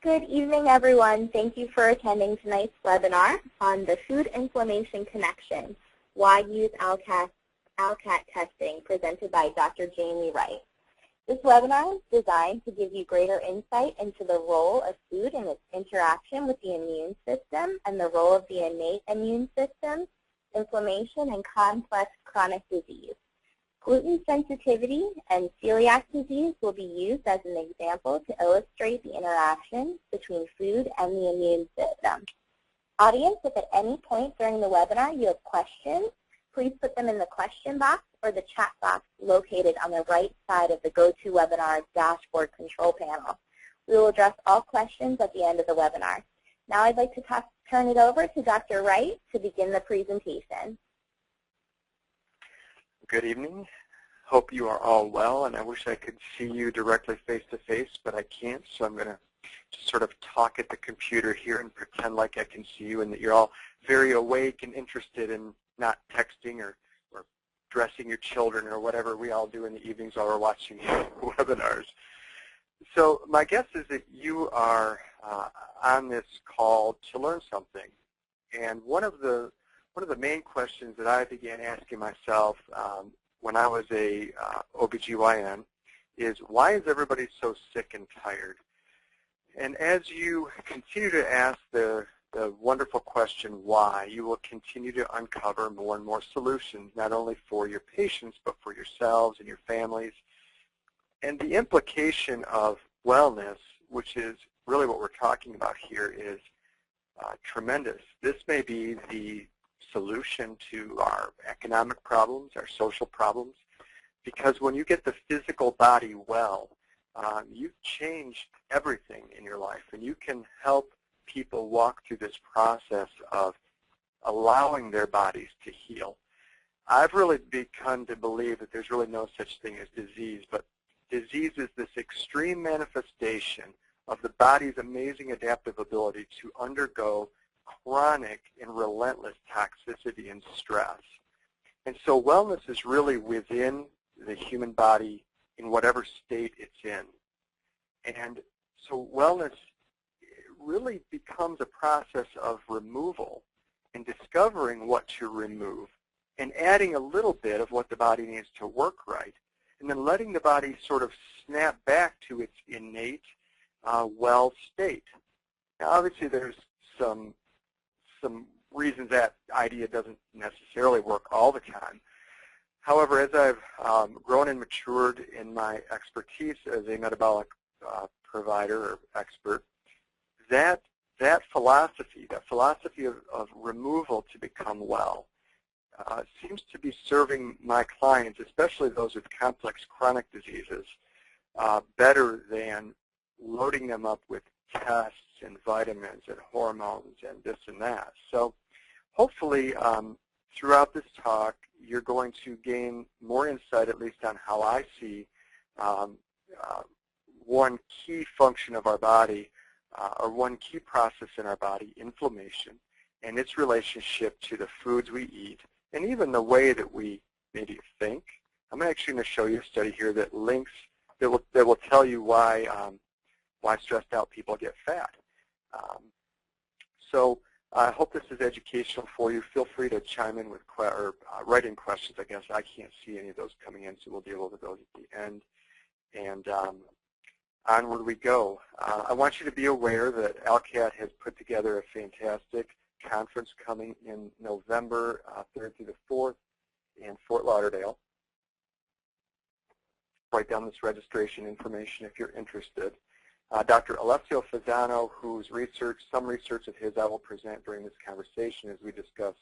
Good evening, everyone. Thank you for attending tonight's webinar on the food inflammation connection, why use Alcat testing, presented by Dr. Jamie Wright. This webinar is designed to give you greater insight into the role of food and its interaction with the immune system and the role of the innate immune system, inflammation, and complex chronic disease. Gluten sensitivity and celiac disease will be used as an example to illustrate the interaction between food and the immune system. Audience, if at any point during the webinar you have questions, please put them in the question box or the chat box located on the right side of the GoToWebinar dashboard control panel. We will address all questions at the end of the webinar. Now I'd like to turn it over to Dr. Wright to begin the presentation. Good evening. Hope you are all well, and I wish I could see you directly face-to-face, but I can't, so I'm going to just sort of talk at the computer here and pretend like I can see you and that you're all very awake and interested in not texting or dressing your children or whatever we all do in the evenings while we're watching webinars. So my guess is that you are on this call to learn something, and one of the main questions that I began asking myself when I was a OBGYN is, why is everybody so sick and tired? And as you continue to ask the wonderful question why, you will continue to uncover more and more solutions, not only for your patients, but for yourselves and your families. And the implication of wellness, which is really what we're talking about here, is tremendous. This may be the solution to our economic problems, our social problems, because when you get the physical body well, you've changed everything in your life, and you can help people walk through this process of allowing their bodies to heal. I've really begun to believe that there's really no such thing as disease, but disease is this extreme manifestation of the body's amazing adaptive ability to undergo chronic and relentless toxicity and stress. And so wellness is really within the human body in whatever state it's in. And so wellness really becomes a process of removal and discovering what to remove and adding a little bit of what the body needs to work right, and then letting the body sort of snap back to its innate well state. Now, obviously, there's some reasons that idea doesn't necessarily work all the time. However, as I've grown and matured in my expertise as a metabolic provider or expert, that philosophy of removal to become well seems to be serving my clients, especially those with complex chronic diseases, better than loading them up with tests and vitamins and hormones and this and that. So hopefully throughout this talk you're going to gain more insight, at least on how I see one key function of our body or one key process in our body, inflammation, and its relationship to the foods we eat and even the way that we maybe think. I'm actually going to show you a study here that will tell you why stressed out people get fat. So I hope this is educational for you. Feel free to chime in with write in questions. I guess I can't see any of those coming in, so we'll deal with those at the end. And onward we go. I want you to be aware that Alcat has put together a fantastic conference coming in November 3rd through the 4th in Fort Lauderdale. Write down this registration information if you're interested. Dr. Alessio Fasano, whose some research of his I will present during this conversation as we discuss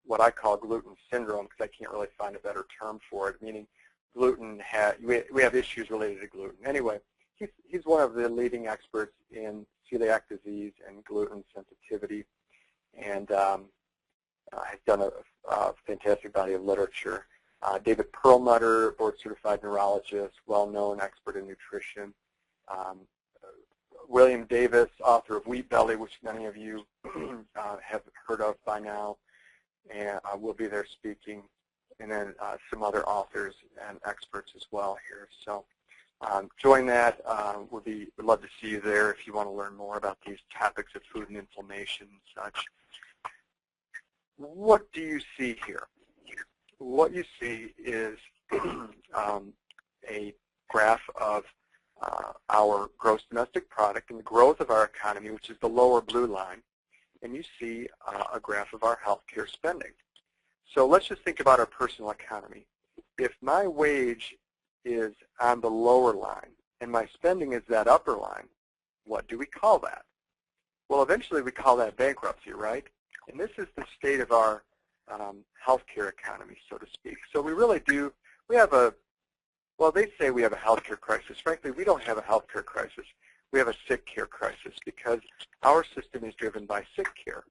what I call gluten syndrome, because I can't really find a better term for it, meaning gluten, we have issues related to gluten. Anyway, he's one of the leading experts in celiac disease and gluten sensitivity, and has done a fantastic body of literature. David Perlmutter, board-certified neurologist, well-known expert in nutrition. William Davis, author of Wheat Belly, which many of you have heard of by now, and will be there speaking, and then some other authors and experts as well here. So join that. We'd love to see you there if you want to learn more about these topics of food and inflammation and such. What do you see here? What you see is a graph of our gross domestic product and the growth of our economy, which is the lower blue line, and you see a graph of our healthcare spending. So let's just think about our personal economy. If my wage is on the lower line and my spending is that upper line, what do we call that? Well, eventually we call that bankruptcy, right? And this is the state of our healthcare economy, so to speak. So we really do, we have a, well, they say we have a healthcare crisis. Frankly, we don't have a healthcare crisis. We have a sick care crisis because our system is driven by sick care.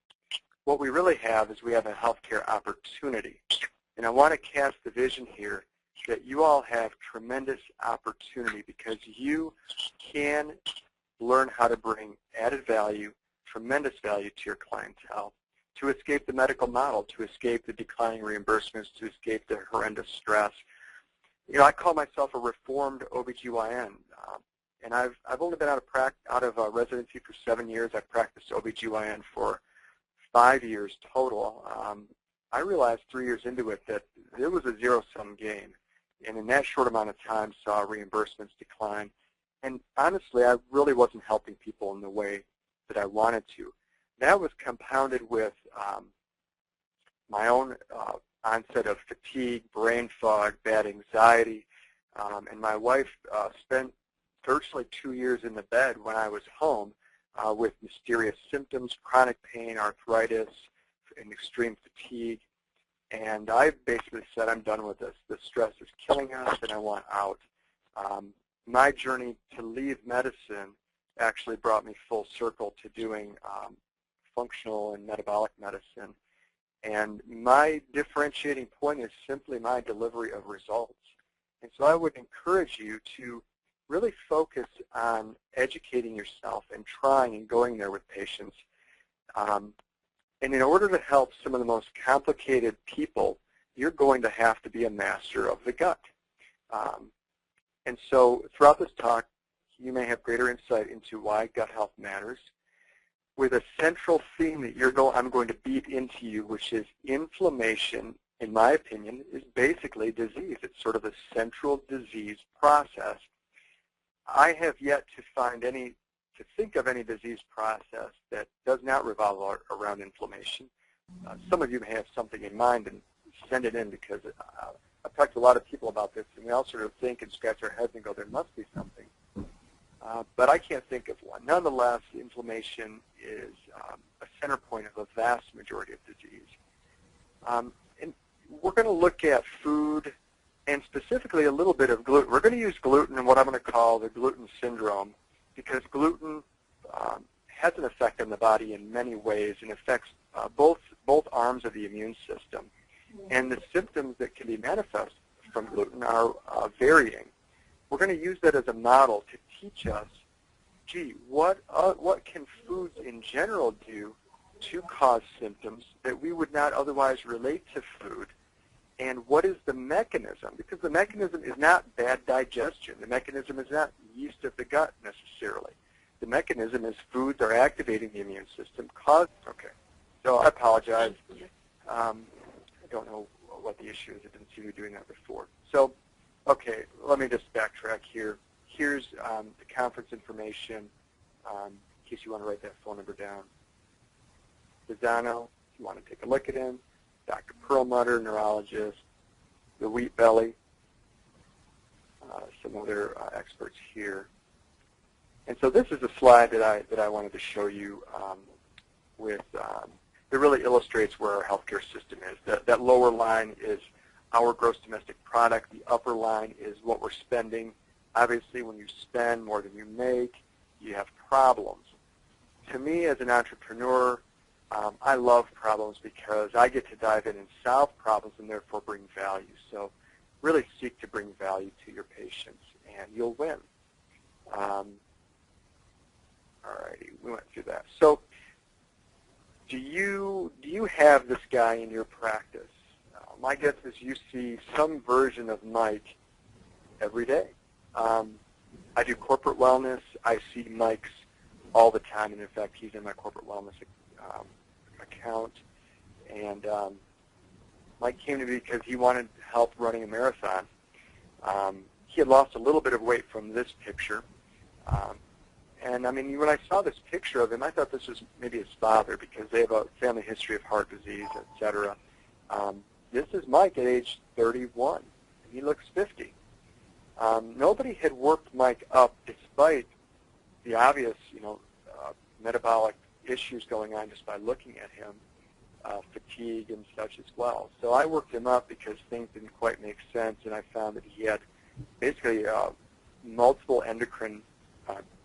What we really have is we have a healthcare opportunity. And I want to cast the vision here that you all have tremendous opportunity because you can learn how to bring added value, tremendous value to your clientele, to escape the medical model, to escape the declining reimbursements, to escape the horrendous stress. You know, I call myself a reformed OBGYN, and I've only been out of residency for 7 years. I've practiced OBGYN for 5 years total. I realized 3 years into it that it was a zero-sum game, and in that short amount of time saw reimbursements decline. And honestly, I really wasn't helping people in the way that I wanted to. That was compounded with my own onset of fatigue, brain fog, bad anxiety, and my wife spent virtually 2 years in the bed when I was home with mysterious symptoms, chronic pain, arthritis, and extreme fatigue. And I basically said, I'm done with this. The stress is killing us, and I want out. My journey to leave medicine actually brought me full circle to doing functional and metabolic medicine. And my differentiating point is simply my delivery of results. And so I would encourage you to really focus on educating yourself and trying and going there with patients. And in order to help some of the most complicated people, you're going to have to be a master of the gut. And so throughout this talk, you may have greater insight into why gut health matters, with a central theme that I'm going to beat into you, which is inflammation, in my opinion, is basically disease. It's sort of a central disease process. I have yet to think of any disease process that does not revolve around inflammation. Some of you may have something in mind and send it in because I've talked to a lot of people about this, and we all sort of think and scratch our heads and go, there must be something. But I can't think of one. Nonetheless, inflammation is a center point of a vast majority of disease. And we're going to look at food and specifically a little bit of gluten. We're going to use gluten in what I'm going to call the gluten syndrome because gluten has an effect on the body in many ways and affects both arms of the immune system. And the symptoms that can be manifest from gluten are varying. We're going to use that as a model to teach us, gee, what can foods in general do to cause symptoms that we would not otherwise relate to food? And what is the mechanism? Because the mechanism is not bad digestion. The mechanism is not yeast of the gut necessarily. The mechanism is foods are activating the immune system. Okay, so I apologize. I don't know what the issue is. I didn't see you doing that before. So, okay, let me just backtrack here. Here's the conference information in case you want to write that phone number down. Pisano, if you want to take a look at him. Dr. Perlmutter, neurologist. The Wheat Belly, some other experts here. And so this is a slide that I wanted to show you that really illustrates where our healthcare system is. That lower line is our gross domestic product. The upper line is what we're spending. Obviously, when you spend more than you make, you have problems. To me, as an entrepreneur, I love problems because I get to dive in and solve problems and therefore bring value. So really seek to bring value to your patients, and you'll win. All righty, we went through that. So do you have this guy in your practice? My guess is you see some version of Mike every day. I do corporate wellness. I see Mike's all the time, and in fact, he's in my corporate wellness account. And Mike came to me because he wanted help running a marathon. He had lost a little bit of weight from this picture. And I mean, when I saw this picture of him, I thought this was maybe his father because they have a family history of heart disease, et cetera. This is Mike at age 31, and he looks 50. Nobody had worked Mike up despite the obvious, metabolic issues going on just by looking at him, fatigue and such as well. So I worked him up because things didn't quite make sense, and I found that he had basically multiple endocrine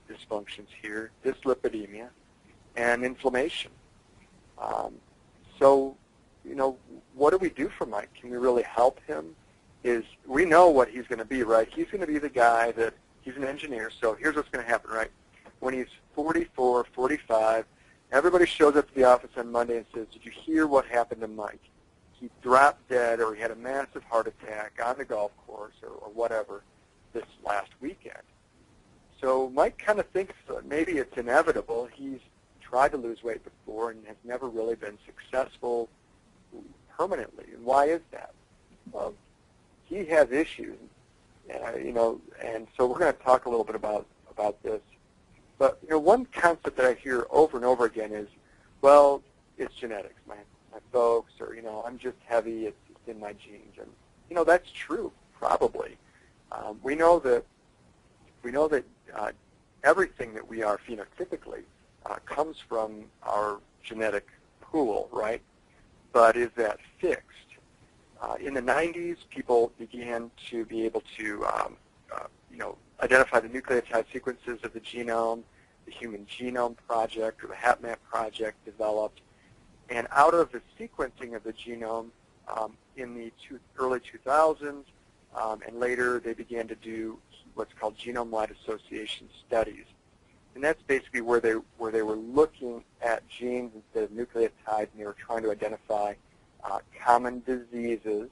dysfunctions here, dyslipidemia, and inflammation. So, what do we do for Mike? Can we really help him? We know what he's going to be, right? He's going to be the guy that, he's an engineer, so here's what's going to happen, right? When he's 44, 45, everybody shows up to the office on Monday and says, did you hear what happened to Mike? He dropped dead, or he had a massive heart attack on the golf course or whatever this last weekend. So Mike kind of thinks that maybe it's inevitable. He's tried to lose weight before and has never really been successful permanently. And why is that? Well, he has issues, and so we're going to talk a little bit about this. But one concept that I hear over and over again is, well, it's genetics, my folks, or I'm just heavy, it's in my genes, and that's true, probably. We know that everything that we are phenotypically comes from our genetic pool, right? But is that fixed? In the 90s, people began to be able to, identify the nucleotide sequences of the genome. The Human Genome Project, or the HapMap project, developed. And out of the sequencing of the genome in the early 2000s, and later they began to do what's called genome-wide association studies. And that's basically where they were looking at genes instead of nucleotides, and they were trying to identify common diseases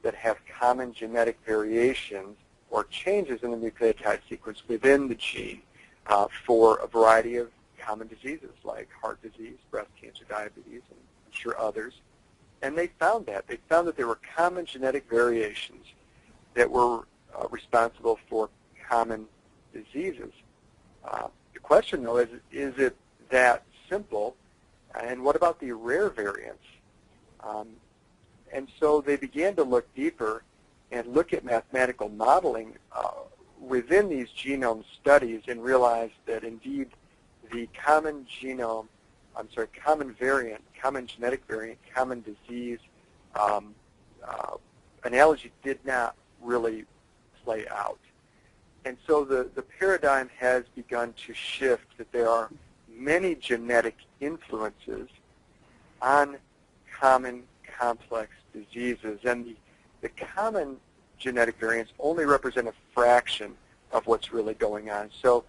that have common genetic variations or changes in the nucleotide sequence within the gene for a variety of common diseases like heart disease, breast cancer, diabetes, and I'm sure others. And they found that. They found that there were common genetic variations that were responsible for common diseases. The question, though, is it that simple? And what about the rare variants? And so they began to look deeper and look at mathematical modeling within these genome studies and realized that indeed the common variant, common genetic variant, common disease analogy did not really play out. And so the paradigm has begun to shift, that there are many genetic influences on common complex diseases, and the common genetic variants only represent a fraction of what's really going on. So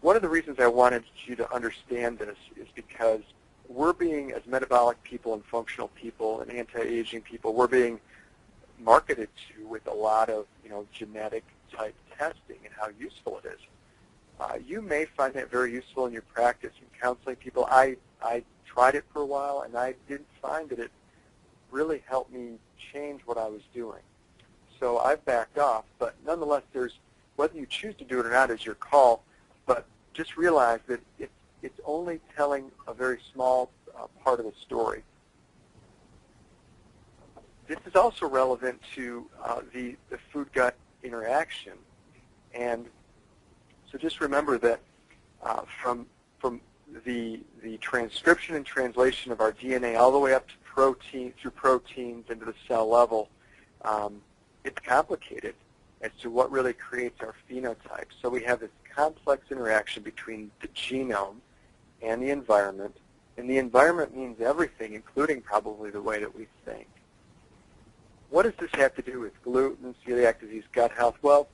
one of the reasons I wanted you to understand this is because we're being, as metabolic people and functional people and anti-aging people, we're being marketed to with a lot of genetic type testing and how useful it is. You may find that very useful in your practice in counseling people. I tried it for a while, and I didn't find that it really helped me change what I was doing. So I've backed off, but nonetheless, whether you choose to do it or not is your call, but just realize that it's only telling a very small part of the story. This is also relevant to the food-gut interaction. And so just remember that from the transcription and translation of our DNA all the way up to proteins into the cell level, it's complicated as to what really creates our phenotype. So we have this complex interaction between the genome and the environment, and the environment means everything, including probably the way that we think. What does this have to do with gluten, celiac disease, gut health? Well,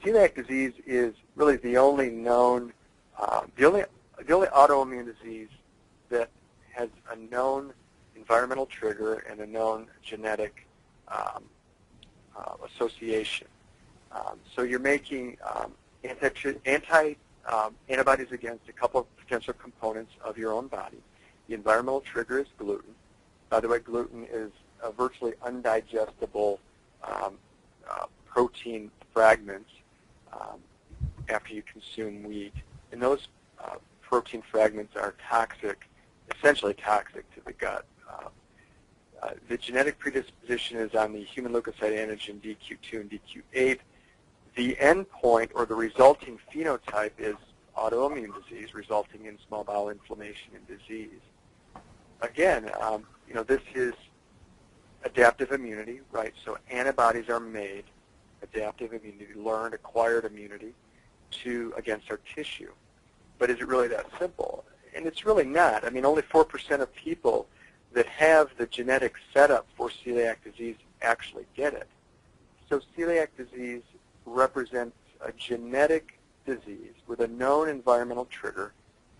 celiac disease is really the only known, the only autoimmune disease that has a known environmental trigger and a known genetic association. So you're making antibodies against a couple of potential components of your own body. The environmental trigger is gluten. By the way, gluten is a virtually undigestible protein fragments after you consume wheat. And those protein fragments are toxic, essentially toxic to the gut. The genetic predisposition is on the human leukocyte antigen DQ2 and DQ8. The endpoint or the resulting phenotype is autoimmune disease resulting in small bowel inflammation and disease. Again, this is adaptive immunity, right? So antibodies are made, adaptive immunity, learned, acquired immunity against our tissue. But is it really that simple? And it's really not. I mean, only 4% of people that have the genetic setup for celiac disease actually get it. So celiac disease represents a genetic disease with a known environmental trigger,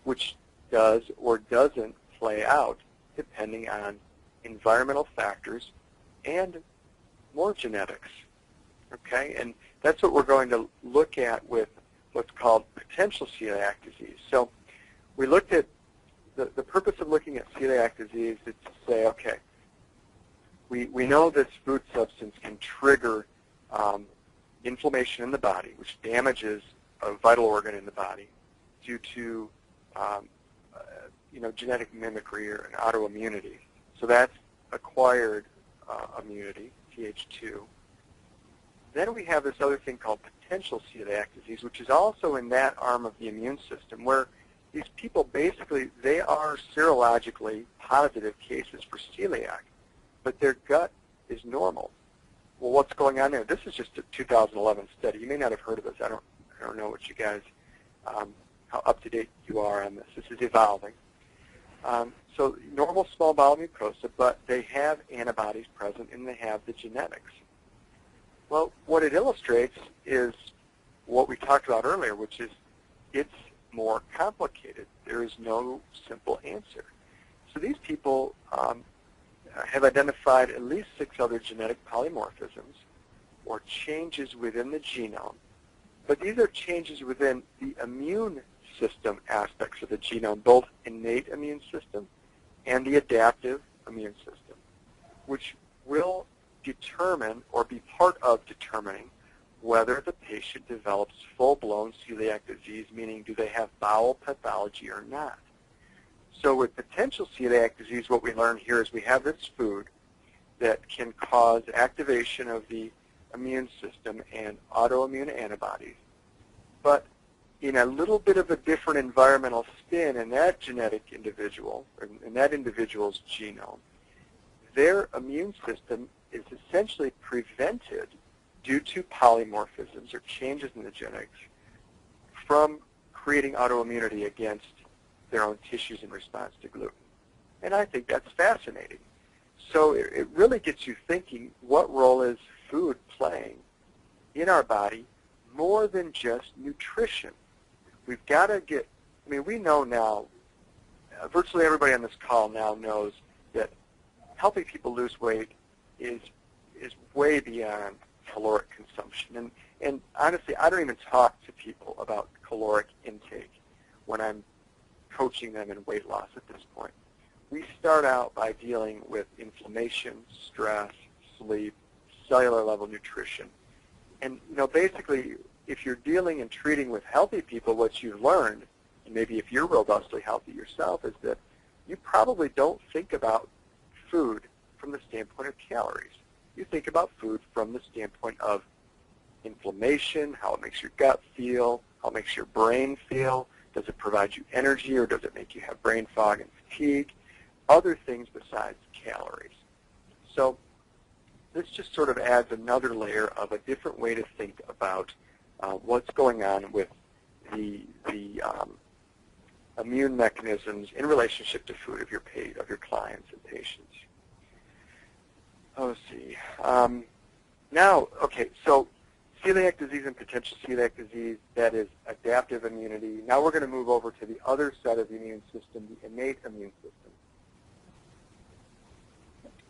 which does or doesn't play out depending on environmental factors and more genetics. Okay, and that's what we're going to look at with what's called potential celiac disease. So we looked at the purpose of looking at celiac disease is to say, okay, we know this food substance can trigger inflammation in the body, which damages a vital organ in the body due to genetic mimicry or an autoimmunity. So that's acquired immunity, Th2. Then we have this other thing called potential celiac disease, which is also in that arm of the immune system, where these people basically, they are serologically positive cases for celiac, but their gut is normal. Well, what's going on there? This is just a 2011 study. You may not have heard of this. I don't know what you guys, how up to date you are on this. This is evolving. So normal small bowel mucosa, but they have antibodies present and they have the genetics. Well, what it illustrates is what we talked about earlier, which is it's more complicated. There is no simple answer. So these people have identified at least 6 other genetic polymorphisms or changes within the genome, but these are changes within the immune system aspects of the genome, both innate immune system and the adaptive immune system, which will determine or be part of determining whether the patient develops full-blown celiac disease, meaning do they have bowel pathology or not. So with potential celiac disease, what we learned here is we have this food that can cause activation of the immune system and autoimmune antibodies, but in a little bit of a different environmental spin in that genetic individual, or in that individual's genome, their immune system is essentially prevented due to polymorphisms or changes in the genetics from creating autoimmunity against their own tissues in response to gluten. And I think that's fascinating. So it really gets you thinking, what role is food playing in our body more than just nutrition? We've got to get, I mean, we know now, virtually everybody on this call now knows that helping people lose weight is way beyond caloric consumption. And honestly, I don't even talk to people about caloric intake when I'm coaching them in weight loss at this point. We start out by dealing with inflammation, stress, sleep, cellular level nutrition. And basically, if you're dealing and treating with healthy people, what you've learned, and maybe if you're robustly healthy yourself, is that you probably don't think about food from the standpoint of calories. You think about food from the standpoint of inflammation, how it makes your gut feel, how it makes your brain feel. Does it provide you energy, or does it make you have brain fog and fatigue? Other things besides calories. So this just sort of adds another layer of a different way to think about what's going on with the immune mechanisms in relationship to food of your clients and patients. Oh, let's see. Now, okay, so celiac disease and potential celiac disease, that is adaptive immunity. Now we're going to move over to the other side of the immune system, the innate immune system.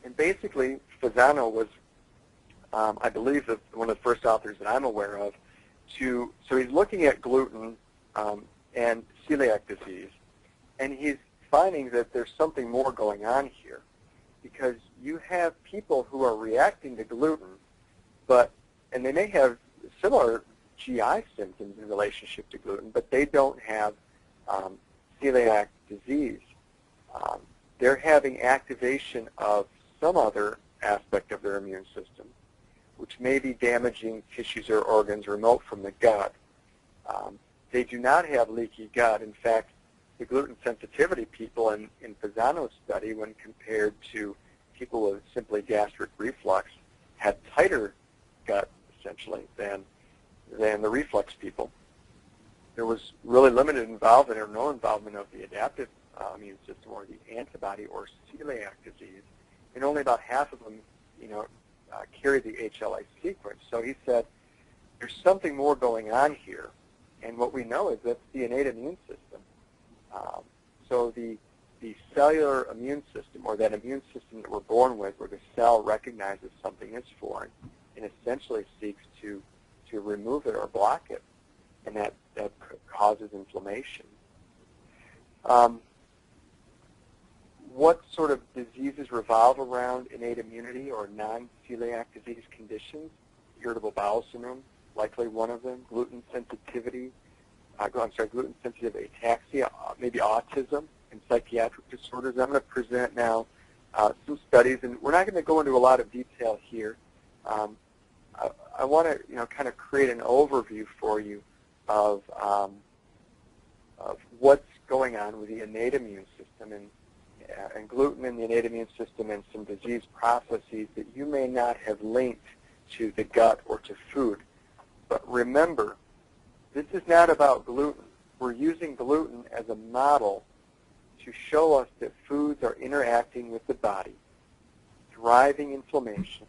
And basically, Fasano was I believe that one of the first authors that I'm aware of, so he's looking at gluten and celiac disease, and he's finding that there's something more going on here, because you have people who are reacting to gluten, and they may have similar GI symptoms in relationship to gluten, but they don't have celiac disease. They're having activation of some other aspect of their immune system, which may be damaging tissues or organs remote from the gut. They do not have leaky gut. In fact, the gluten sensitivity people in Pisano's study, when compared to people with simply gastric reflux, had tighter gut, essentially, than the reflux people. There was really limited involvement or no involvement of the adaptive immune system or the antibody or celiac disease, and only about half of them, carry the HLA sequence. So he said, there's something more going on here, and what we know is that's the innate immune system. So the cellular immune system, or that immune system that we're born with, where the cell recognizes something is foreign and essentially seeks to remove it or block it, and that causes inflammation. What sort of diseases revolve around innate immunity or non-celiac disease conditions? Irritable bowel syndrome, likely one of them. Gluten sensitivity, gluten-sensitive ataxia, maybe autism, and psychiatric disorders. I'm going to present now some studies, and we're not going to go into a lot of detail here. I want to, kind of create an overview for you of what's going on with the innate immune system and gluten in the innate immune system, and some disease processes that you may not have linked to the gut or to food. But remember, this is not about gluten. We're using gluten as a model to show us that foods are interacting with the body, driving inflammation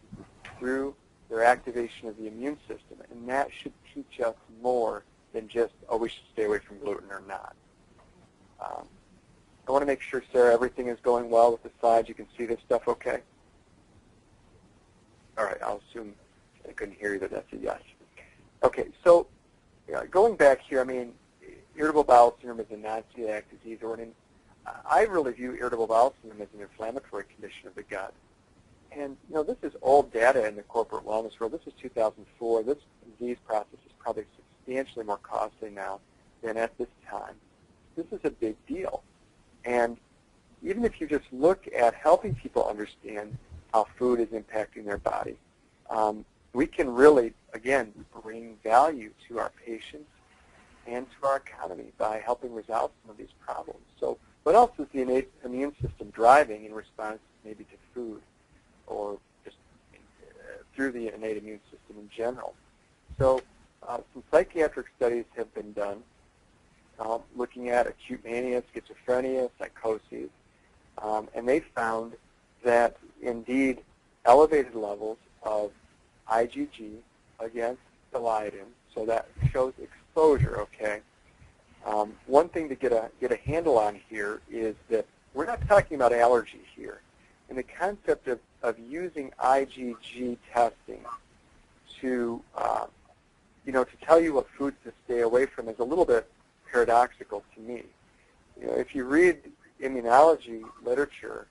through their activation of the immune system, and that should teach us more than just, we should stay away from gluten or not. I want to make sure, Sarah, everything is going well with the slides. You can see this stuff okay? All right, I'll assume I couldn't hear you, but that's a yes. Okay, so going back here, irritable bowel syndrome is a non-celiac disease, I really view irritable bowel syndrome as an inflammatory condition of the gut. And, this is old data in the corporate wellness world. This is 2004. This disease process is probably substantially more costly now than at this time. This is a big deal. And even if you just look at helping people understand how food is impacting their body, we can really, again, bring value to our patients and to our economy by helping resolve some of these problems. So what else is the innate immune system driving in response maybe to food, or just through the innate immune system in general? So some psychiatric studies have been done looking at acute mania, schizophrenia, psychoses, and they found that indeed elevated levels of IgG against Celiac, so that shows exposure, okay? One thing to get a handle on here is that we're not talking about allergy here. And the concept of using IgG testing to tell you what foods to stay away from is a little bit paradoxical to me. If you read immunology literature,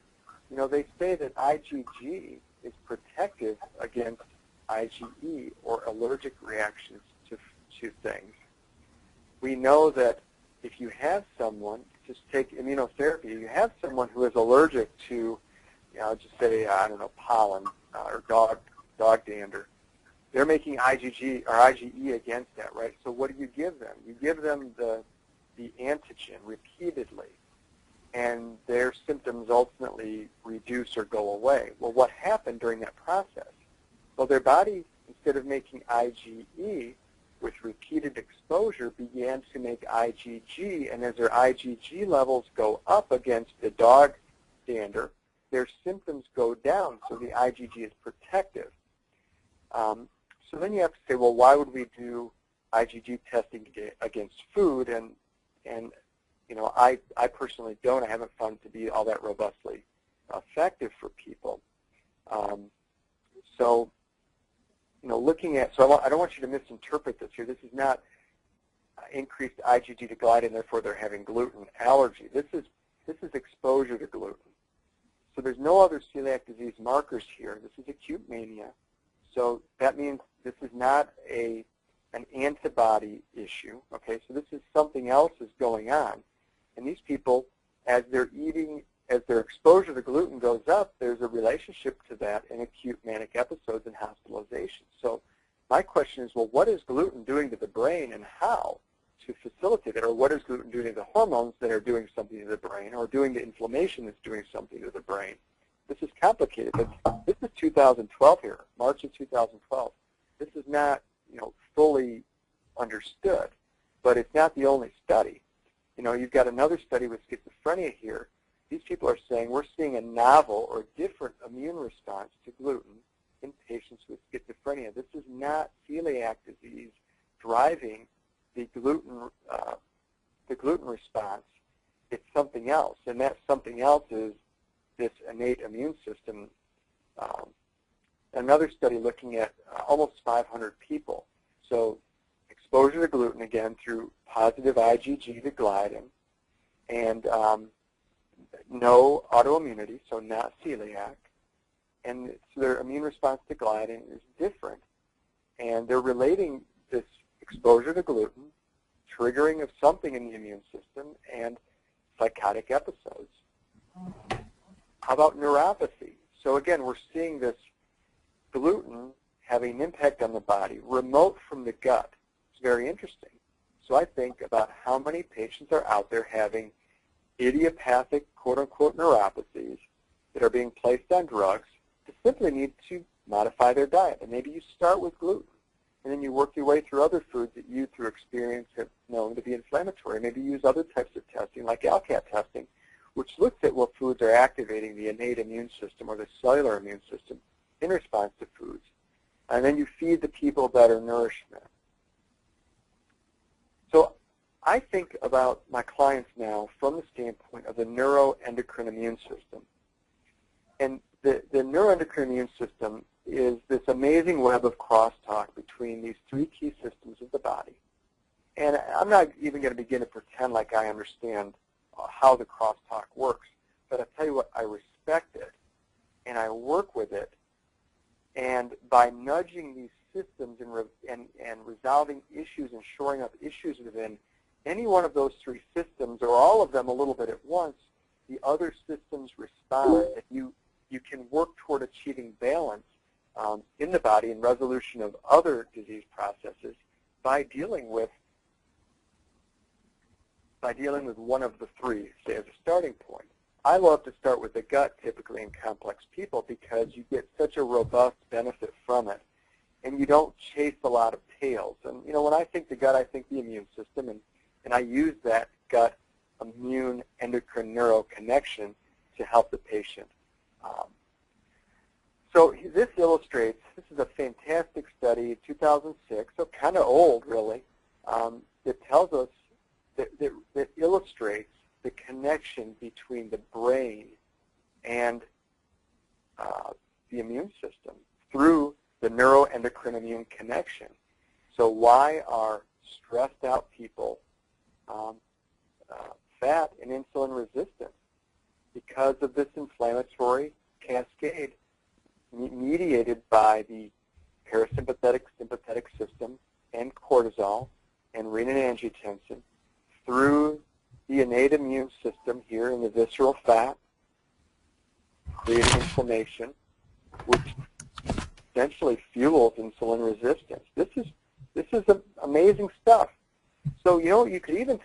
they say that IgG is protective against IgE, or allergic reactions to things. We know that if you have someone, just take immunotherapy, you have someone who is allergic to, just say, pollen or dog dander, they're making IgG or IgE against that, right? So what do you give them? You give them the antigen repeatedly, and their symptoms ultimately reduce or go away. Well, what happened during that process? Well, their body, instead of making IgE with repeated exposure, began to make IgG, and as their IgG levels go up against the dog dander, their symptoms go down, so the IgG is protective. So then you have to say, well, why would we do IgG testing against food? And I personally don't. I haven't found it to be all that robustly effective for people. So looking at, so I don't want you to misinterpret this here. This is not increased IgG to gliadin, therefore they're having gluten allergy. This is exposure to gluten. So there's no other celiac disease markers here. This is acute mania. So that means this is not an antibody issue. Okay, so this is something else is going on. And these people, as they're eating, as their exposure to gluten goes up, there's a relationship to that in acute manic episodes and hospitalization. So my question is, well, what is gluten doing to the brain and how to facilitate it? Or what is gluten doing to the hormones that are doing something to the brain, or doing to inflammation that's doing something to the brain? This is complicated, but this is 2012 here, March of 2012. This is not, fully understood, but it's not the only study. You've got another study with schizophrenia here. These people are saying we're seeing a novel or different immune response to gluten in patients with schizophrenia. This is not celiac disease driving the gluten response. It's something else, and that something else is this innate immune system. Another study looking at almost 500 people. So exposure to gluten, again, through positive IgG to gliadin, and no autoimmunity, so not celiac, and so their immune response to gliadin is different. And they're relating this exposure to gluten, triggering of something in the immune system, and psychotic episodes. How about neuropathy? So again, we're seeing this gluten having an impact on the body, remote from the gut. It's very interesting. So I think about how many patients are out there having idiopathic, quote-unquote, neuropathies that are being placed on drugs to simply need to modify their diet. And maybe you start with gluten, and then you work your way through other foods that you, through experience, have known to be inflammatory. Maybe you use other types of testing, like Alcat testing, which looks at what foods are activating the innate immune system or the cellular immune system in response to foods. And then you feed the people better nourishment. So I think about my clients now from the standpoint of the neuroendocrine immune system. And the neuroendocrine immune system is this amazing web of crosstalk between these three key systems of the body. And I'm not even going to begin to pretend like I understand how the crosstalk works, but I tell you what, I respect it, and I work with it. And by nudging these systems and resolving issues and shoring up issues within any one of those three systems, or all of them a little bit at once, the other systems respond. And you can work toward achieving balance in the body and resolution of other disease processes by dealing with one of the three, say, as a starting point. I love to start with the gut, typically in complex people, because you get such a robust benefit from it, and you don't chase a lot of tails. And when I think the gut, I think the immune system, and I use that gut immune endocrine neuro connection to help the patient. So this illustrates, this is a fantastic study, 2006, so kind of old, really, that tells us, that illustrates the connection between the brain and the immune system through the neuroendocrine immune connection. So why are stressed out people fat and insulin resistant? Because of this inflammatory cascade mediated by the parasympathetic sympathetic system and cortisol and renin-angiotensin through the innate immune system here in the visceral fat, creating inflammation, which essentially fuels insulin resistance. This is amazing stuff. So you could even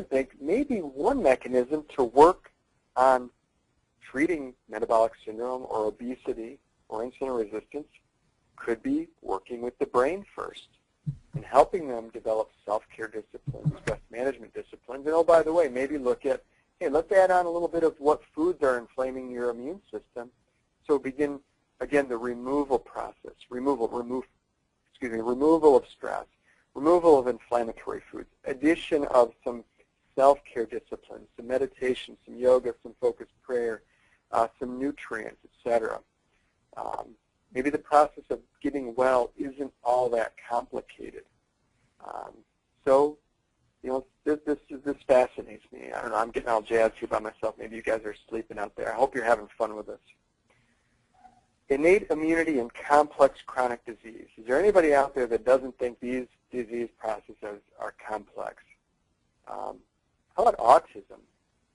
think maybe one mechanism to work on treating metabolic syndrome or obesity or insulin resistance could be working with the brain first and helping them develop self-care disciplines, stress management disciplines. And oh, by the way, maybe look at, hey, let's add on a little bit of what foods are inflaming your immune system. So begin, again, the removal process, removal of stress, removal of inflammatory foods, addition of some self-care disciplines, some meditation, some yoga, some focused prayer, some nutrients, etc. maybe the process of getting well isn't all that complicated. So, you know, this fascinates me. I don't know, I'm getting all jazzed here by myself. Maybe you guys are sleeping out there. I hope you're having fun with this. Innate immunity and complex chronic disease. Is there anybody out there that doesn't think these disease processes are complex? How about autism?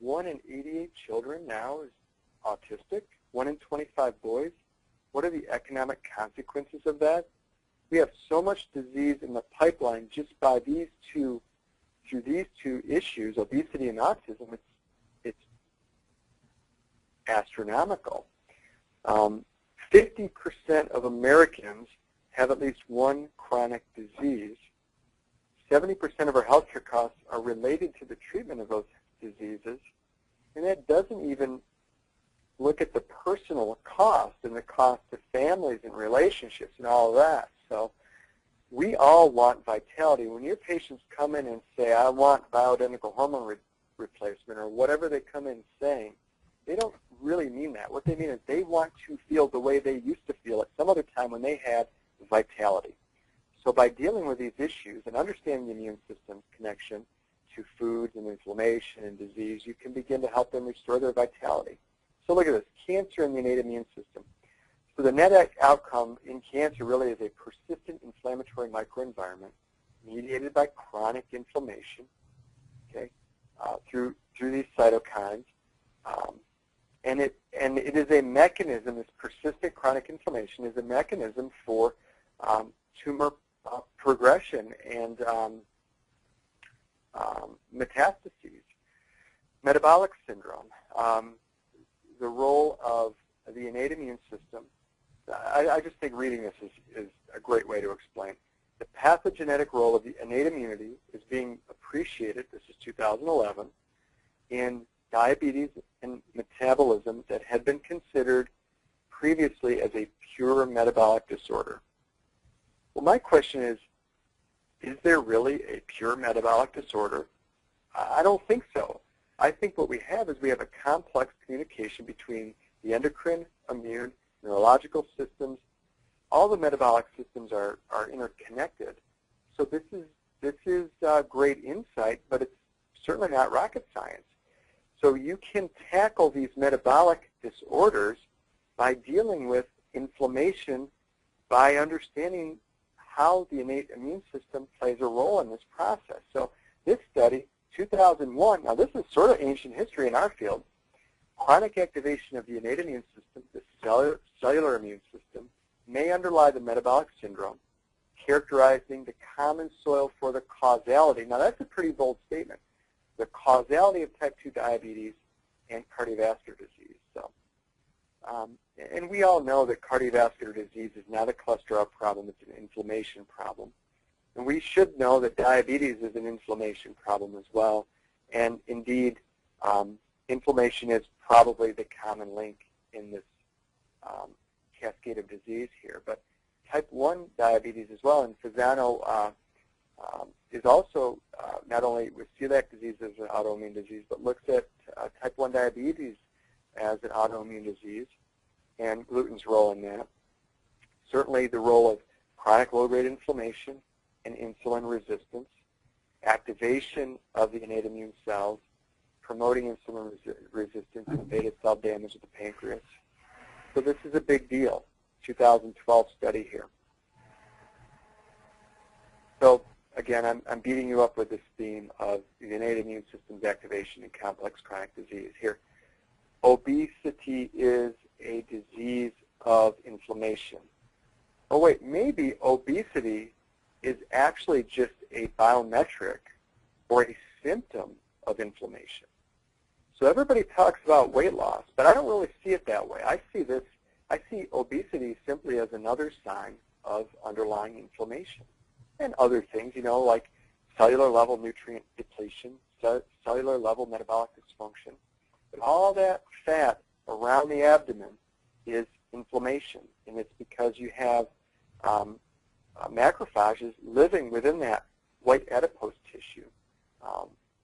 1 in 88 children now is autistic. 1 in 25 boys. What are the economic consequences of that? We have so much disease in the pipeline just by these two, through these two issues, obesity and autism. It's astronomical. 50% of Americans have at least one chronic disease. 70% of our healthcare costs are related to the treatment of those diseases, and that doesn't even look at the personal cost and the cost to families and relationships and all of that. So we all want vitality. When your patients come in and say, I want bioidentical hormone replacement, or whatever they come in saying, they don't really mean that. What they mean is they want to feel the way they used to feel at some other time when they had vitality. So by dealing with these issues and understanding the immune system's connection to foods and inflammation and disease, you can begin to help them restore their vitality. So look at this, cancer and the innate immune system. So the net outcome in cancer really is a persistent inflammatory microenvironment mediated by chronic inflammation, okay, through these cytokines. And it is a mechanism, this persistent chronic inflammation is a mechanism for tumor progression and metastases. Metabolic syndrome, the role of the innate immune system. I just think reading this is a great way to explain. The pathogenetic role of the innate immunity is being appreciated, this is 2011, in diabetes and metabolism that had been considered previously as a pure metabolic disorder. Well, my question is there really a pure metabolic disorder? I don't think so. I think what we have is we have a complex communication between the endocrine, immune, neurological systems. All the metabolic systems are interconnected. So this is great insight, but it's certainly not rocket science. So you can tackle these metabolic disorders by dealing with inflammation, by understanding how the innate immune system plays a role in this process. So this study, 2001, now this is sort of ancient history in our field. Chronic activation of the innate immune system, the cellular immune system, may underlie the metabolic syndrome, characterizing the common soil for the causality. Now that's a pretty bold statement. The causality of type 2 diabetes and cardiovascular disease. So, and we all know that cardiovascular disease is not a cholesterol problem, it's an inflammation problem. And we should know that diabetes is an inflammation problem as well. And indeed, inflammation is probably the common link in this cascade of disease here. But type 1 diabetes as well, and Fasano is also not only with celiac disease as an autoimmune disease, but looks at type 1 diabetes as an autoimmune disease and gluten's role in that. Certainly the role of chronic low-grade inflammation and insulin resistance, activation of the innate immune cells, promoting insulin resistance and beta cell damage of the pancreas. So this is a big deal, 2012 study here. So again, I'm beating you up with this theme of the innate immune system's activation in complex chronic disease here. Obesity is a disease of inflammation. Oh wait, maybe obesity is actually just a biometric or a symptom of inflammation. So everybody talks about weight loss, but I don't really see it that way. I see obesity simply as another sign of underlying inflammation. And other things, you know, like cellular level nutrient depletion, cellular level metabolic dysfunction. But all that fat around the abdomen is inflammation, and it's because you have macrophages living within that white adipose tissue,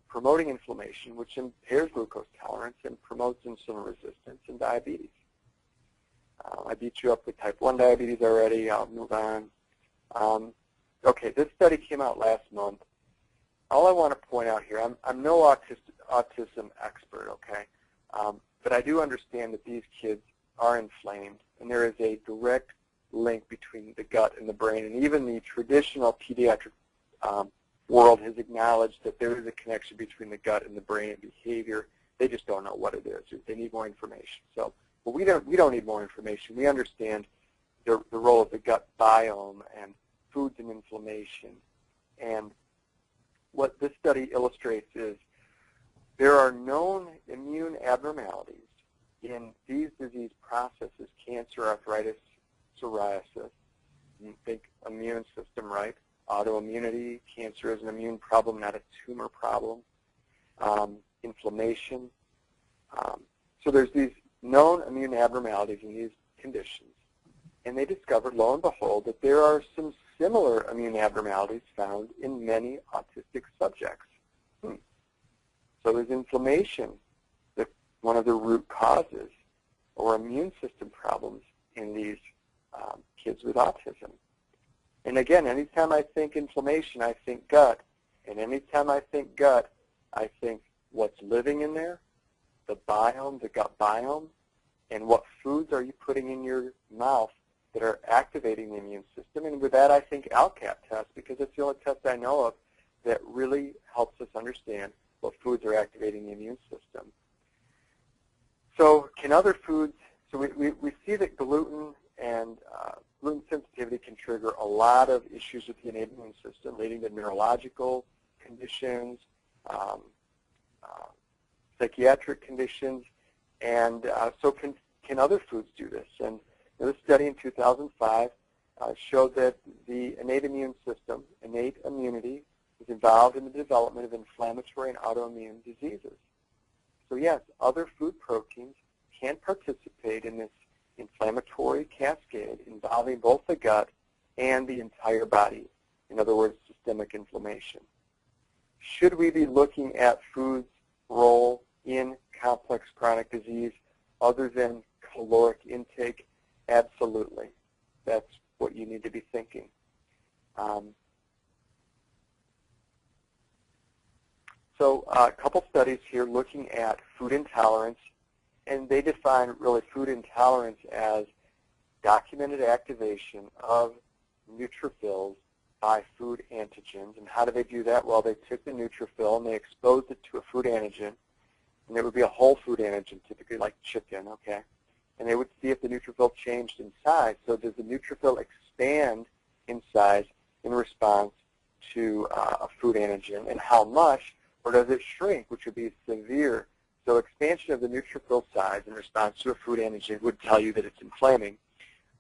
promoting inflammation, which impairs glucose tolerance and promotes insulin resistance and diabetes. I beat you up with type 1 diabetes already. I'll move on. Okay, this study came out last month. All I want to point out here, I'm no autism expert, okay, but I do understand that these kids are inflamed, and there is a direct link between the gut and the brain, and even the traditional pediatric world has acknowledged that there is a connection between the gut and the brain and behavior. They just don't know what it is. They need more information. So, but we don't need more information. We understand the role of the gut biome and foods and inflammation. And what this study illustrates is there are known immune abnormalities in these disease processes: cancer, arthritis, psoriasis. You think immune system, right? Autoimmunity. Cancer is an immune problem, not a tumor problem. Inflammation. So there's these known immune abnormalities in these conditions. And they discovered, lo and behold, that there are some similar immune abnormalities found in many autistic subjects. So there's inflammation, one of the root causes, or immune system problems in these kids with autism. And again, anytime I think inflammation, I think gut. And anytime I think gut, I think what's living in there, the biome, the gut biome, and what foods are you putting in your mouth that are activating the immune system. And with that, I think Alcat test, because it's the only test I know of that really helps us understand what foods are activating the immune system. So can other foods, so we see that gluten and gluten sensitivity can trigger a lot of issues with the innate immune system, leading to neurological conditions, psychiatric conditions, and so can other foods do this? And this study in 2005 showed that the innate immune system, innate immunity, is involved in the development of inflammatory and autoimmune diseases. So yes, other food proteins can participate in this inflammatory cascade involving both the gut and the entire body. In other words, systemic inflammation. Should we be looking at food's role in complex chronic disease other than caloric intake? Absolutely. That's what you need to be thinking. So a couple studies here looking at food intolerance, and they define really food intolerance as documented activation of neutrophils by food antigens. And how do they do that? Well, they took the neutrophil and they exposed it to a food antigen, and it would be a whole food antigen, typically like chicken, okay? And they would see if the neutrophil changed in size. So does the neutrophil expand in size in response to a food antigen, and how much? Or does it shrink, which would be severe? So expansion of the neutrophil size in response to a food antigen would tell you that it's inflaming.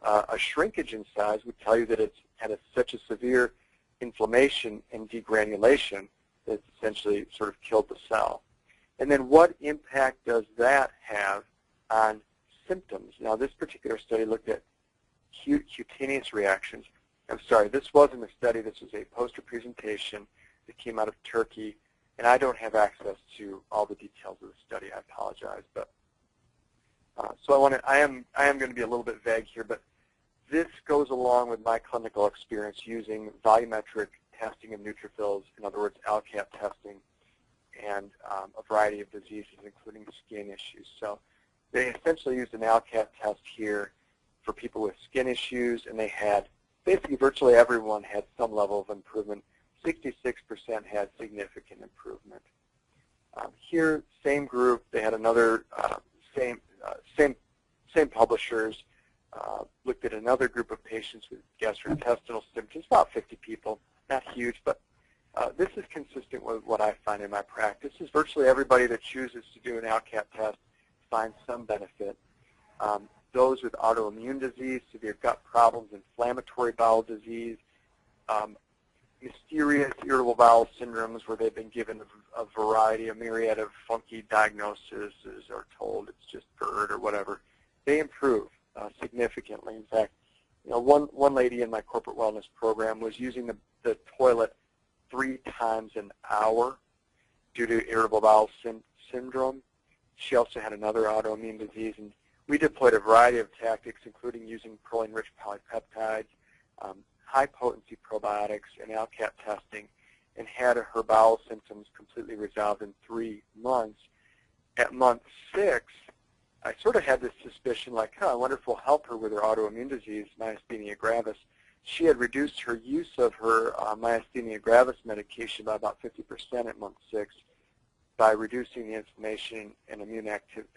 A shrinkage in size would tell you that it's had such a severe inflammation and degranulation that it's essentially sort of killed the cell. And then what impact does that have on symptoms? Now, this particular study looked at cutaneous reactions. I'm sorry, this wasn't a study. This was a poster presentation that came out of Turkey. And I don't have access to all the details of the study. I apologize, but so I am going to be a little bit vague here, but this goes along with my clinical experience using volumetric testing of neutrophils, in other words, Alcat testing, and a variety of diseases, including skin issues. So they essentially used an Alcat test here for people with skin issues, and they had basically virtually everyone had some level of improvement. 66% had significant improvement. Here, same group, they had another same publishers, looked at another group of patients with gastrointestinal symptoms, about 50 people, not huge, but this is consistent with what I find in my practice. Is virtually everybody that chooses to do an Alcat test finds some benefit. Those with autoimmune disease, severe gut problems, inflammatory bowel disease, mysterious irritable bowel syndromes where they've been given a variety, a myriad of funky diagnoses or told it's just GERD or whatever, they improve significantly. In fact, one lady in my corporate wellness program was using the toilet 3 times an hour due to irritable bowel syndrome. She also had another autoimmune disease, and We deployed a variety of tactics, including using proline-rich polypeptides, high-potency probiotics, and Alcat testing, and had her bowel symptoms completely resolved in 3 months. At month 6, I sort of had this suspicion, like, I wonder if we'll help her with her autoimmune disease, myasthenia gravis. She had reduced her use of her myasthenia gravis medication by about 50% at month 6 by reducing the inflammation and immune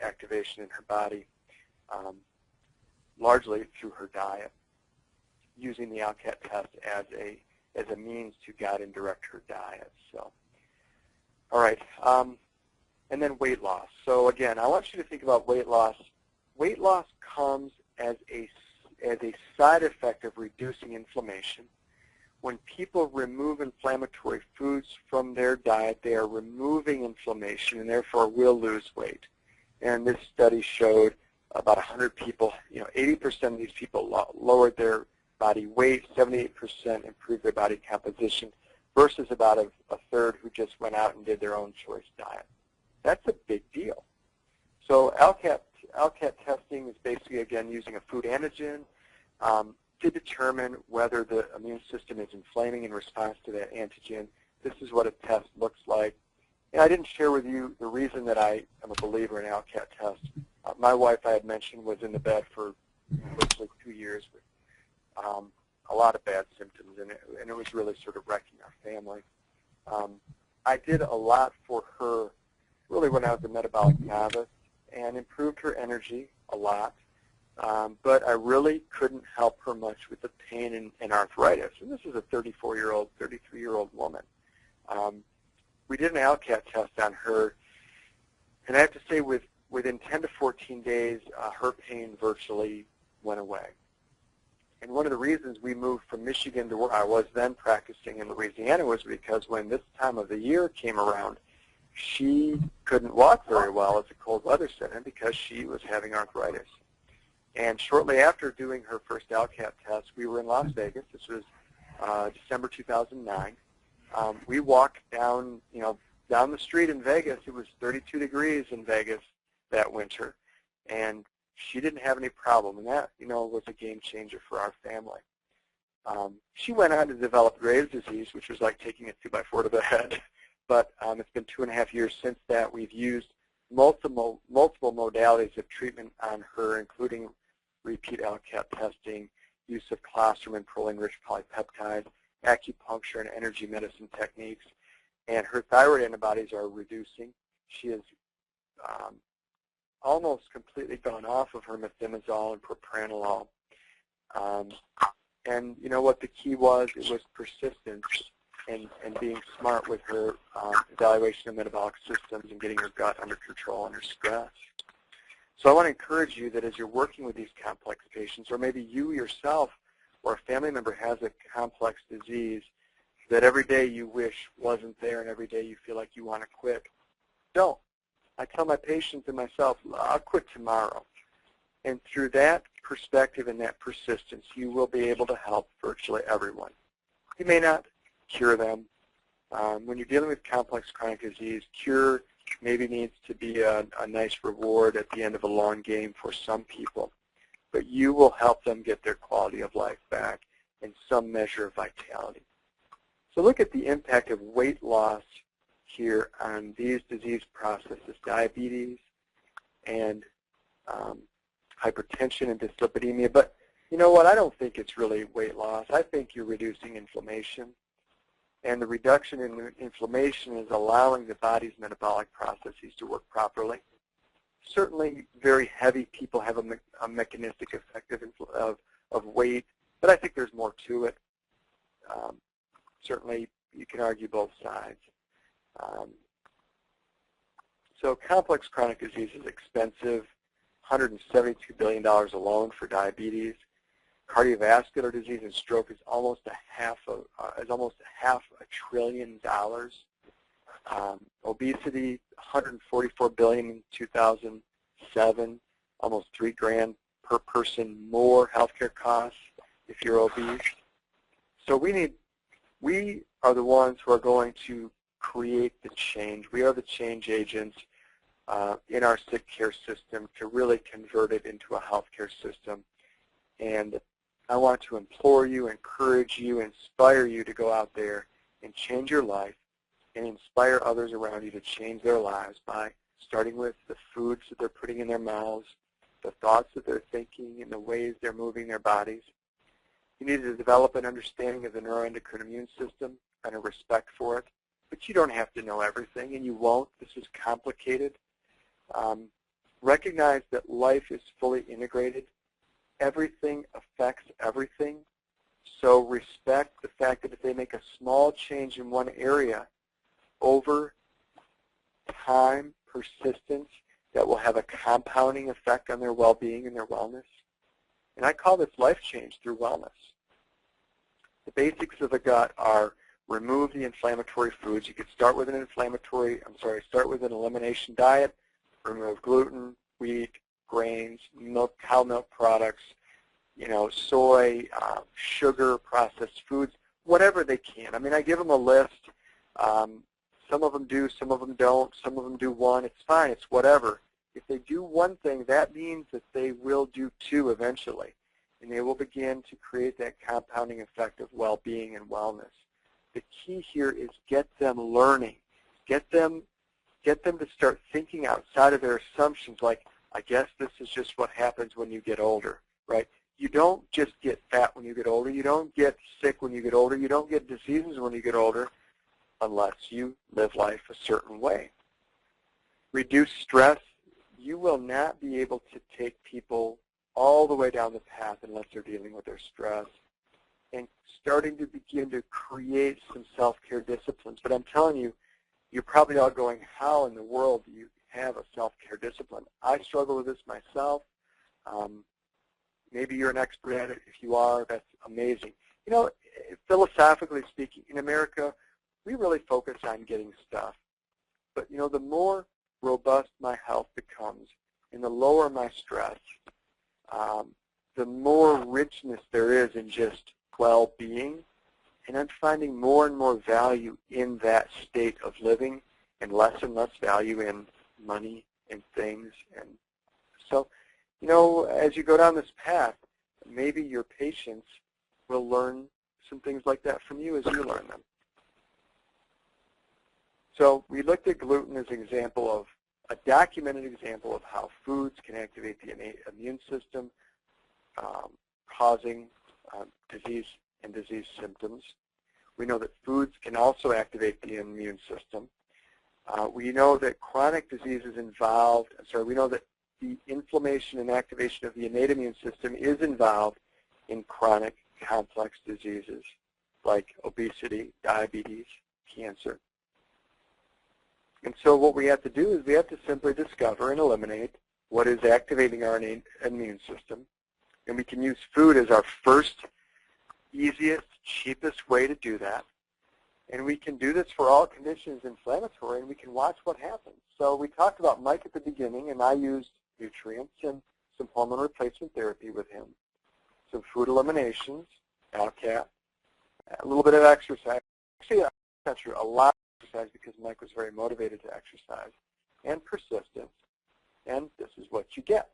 activation in her body, largely through her diet, using the Alcat test as a means to guide and direct her diet. So, all right. And then weight loss. So again, I want you to think about weight loss. Weight loss comes as a side effect of reducing inflammation. When people remove inflammatory foods from their diet, they are removing inflammation and therefore will lose weight. And this study showed about 100 people, 80% of these people lowered their body weight, 78% improved their body composition, versus about a third who just went out and did their own choice diet. That's a big deal. So Alcat testing is basically, again, using a food antigen to determine whether the immune system is inflaming in response to that antigen. This is what a test looks like. And I didn't share with you the reason that I am a believer in Alcat test. My wife, I had mentioned, was in the bed for virtually 2 years with a lot of bad symptoms, and it was really sort of wrecking our family. I did a lot for her really when I was a metabolic novice and improved her energy a lot, but I really couldn't help her much with the pain and arthritis. And this is a 34-year-old, 33-year-old woman. We did an Alcat test on her, and I have to say within 10 to 14 days, her pain virtually went away. And one of the reasons we moved from Michigan to where I was then practicing in Louisiana was because when this time of the year came around, she couldn't walk very well as the cold weather set in because she was having arthritis. And shortly after doing her first Alcat test, we were in Las Vegas. This was December 2009. We walked down the street in Vegas. It was 32 degrees in Vegas that winter, and she didn't have any problem, and that, was a game changer for our family. She went on to develop Graves' disease, which was like taking a 2x4 to the head. But it's been 2.5 years since that. We've used multiple modalities of treatment on her, including repeat Alcat testing, use of colostrum and proline-rich polypeptides, acupuncture and energy medicine techniques, and her thyroid antibodies are reducing. She has almost completely gone off of her methimazole and propranolol. And you know what the key was? It was persistence and being smart with her evaluation of metabolic systems and getting her gut under control under stress. So I want to encourage you that as you're working with these complex patients, or maybe you yourself or a family member has a complex disease, that every day you wish wasn't there and every day you feel like you want to quit. Don't. I tell my patients and myself, I'll quit tomorrow. And through that perspective and that persistence, you will be able to help virtually everyone. You may not cure them. When you're dealing with complex chronic disease, cure maybe needs to be a nice reward at the end of a long game for some people. But you will help them get their quality of life back and some measure of vitality. So look at the impact of weight loss here on these disease processes, diabetes and hypertension and dyslipidemia. But you know what? I don't think it's really weight loss. I think you're reducing inflammation. And the reduction in inflammation is allowing the body's metabolic processes to work properly. Certainly very heavy people have a mechanistic effect of weight, but I think there's more to it. Certainly you can argue both sides. So complex chronic disease is expensive, $172 billion alone for diabetes. Cardiovascular disease and stroke is almost a half a trillion dollars. Obesity, $144 billion in 2007, almost $3 grand per person more healthcare costs if you're obese. So we are the ones who are going to create the change. We are the change agents. in our sick care system to really convert it into a healthcare system. And I want to implore you, encourage you, inspire you to go out there and change your life and inspire others around you to change their lives by starting with the foods that they're putting in their mouths, the thoughts that they're thinking, and the ways they're moving their bodies. You need to develop an understanding of the neuroendocrine-immune system and a respect for it. But you don't have to know everything, and you won't. This is complicated. Recognize that life is fully integrated. Everything affects everything. So respect the fact that if they make a small change in one area, over time, persistence, that will have a compounding effect on their well-being and their wellness. And I call this life change through wellness. The basics of the gut are remove the inflammatory foods. You could start with an start with an elimination diet, remove gluten, wheat, grains, milk, cow milk products, soy, sugar, processed foods, whatever they can. I mean, I give them a list. Some of them do, some of them don't, some of them do one. It's fine, it's whatever. If they do one thing, that means that they will do two eventually, and they will begin to create that compounding effect of well-being and wellness. The key here is get them learning. Get them to start thinking outside of their assumptions like, I guess this is just what happens when you get older, right? You don't just get fat when you get older. You don't get sick when you get older. You don't get diseases when you get older unless you live life a certain way. Reduce stress. You will not be able to take people all the way down the path unless they're dealing with their stress and starting to begin to create some self-care disciplines. But I'm telling you, you're probably all going, how in the world do you have a self-care discipline? I struggle with this myself. Maybe you're an expert at it. If you are, that's amazing. Philosophically speaking, in America, we really focus on getting stuff. But, the more robust my health becomes and the lower my stress, the more richness there is in just well-being. And I'm finding more and more value in that state of living and less value in money and things. And so, as you go down this path, maybe your patients will learn some things like that from you as you learn them. So we looked at gluten as an example of a documented example of how foods can activate the innate immune system, causing disease and disease symptoms. We know that foods can also activate the immune system. We know that chronic disease is involved. We know that the inflammation and activation of the innate immune system is involved in chronic complex diseases like obesity, diabetes, cancer. And so what we have to do is we have to simply discover and eliminate what is activating our innate immune system. And we can use food as our first, easiest, cheapest way to do that. And we can do this for all conditions inflammatory, and we can watch what happens. So we talked about Mike at the beginning, and I used nutrients and some hormone replacement therapy with him, some food eliminations, Alcat, a little bit of exercise. Actually, that's not true, a lot of exercise because Mike was very motivated to exercise, and persistence, and this is what you get.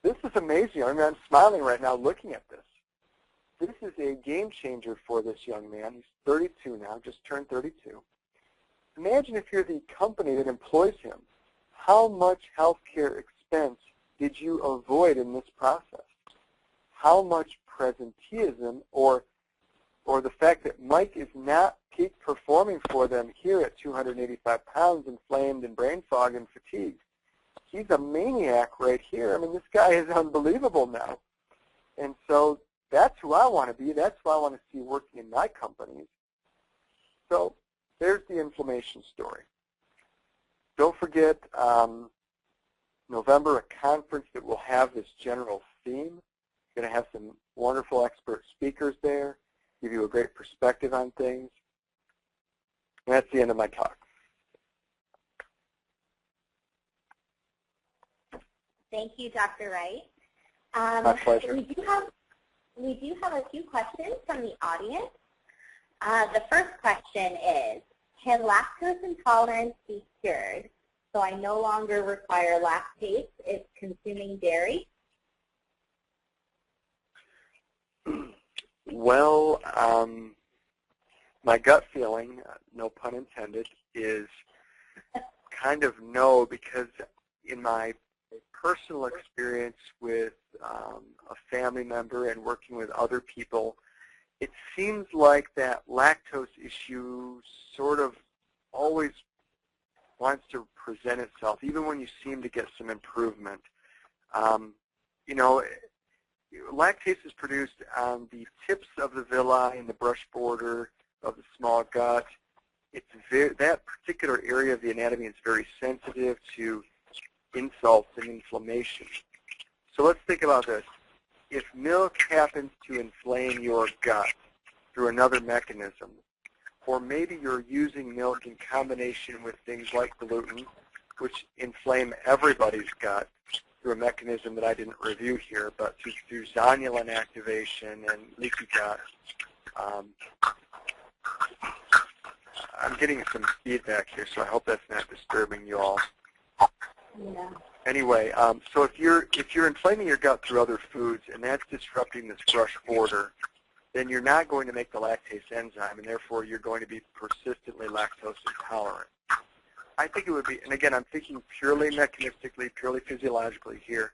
This is amazing. I mean, I'm smiling right now looking at this. This is a game changer for this young man. He's 32 now, just turned 32. Imagine if you're the company that employs him. How much healthcare expense did you avoid in this process? How much presenteeism or the fact that Mike is not peak performing for them here at 285 pounds, inflamed and brain fog and fatigued. He's a maniac right here. I mean, this guy is unbelievable now. And so that's who I want to be. That's who I want to see working in my companies. So there's the inflammation story. Don't forget November, a conference that will have this general theme. Going to have some wonderful expert speakers there, give you a great perspective on things. And that's the end of my talk. Thank you, Dr. Wright. My pleasure. We do have a few questions from the audience. The first question is, can lactose intolerance be cured? so I no longer require lactase if consuming dairy? Well, my gut feeling, no pun intended, is kind of no, because in my personal experience with a family member and working with other people, it seems like that lactose issue sort of always wants to present itself, even when you seem to get some improvement. You know, lactase is produced on the tips of the villi and the brush border of the small gut. It's that particular area of the anatomy is very sensitive to insults and inflammation. So let's think about this. If milk happens to inflame your gut through another mechanism, or maybe you're using milk in combination with things like gluten, which inflame everybody's gut through a mechanism that I didn't review here, but through zonulin activation and leaky gut. I'm getting some feedback here, so I hope that's not disturbing you all. Yeah. Anyway, so if you're inflaming your gut through other foods and that's disrupting this brush border, then you're not going to make the lactase enzyme, and therefore you're going to be persistently lactose intolerant. I think it would be, and again, I'm thinking purely mechanistically, purely physiologically here.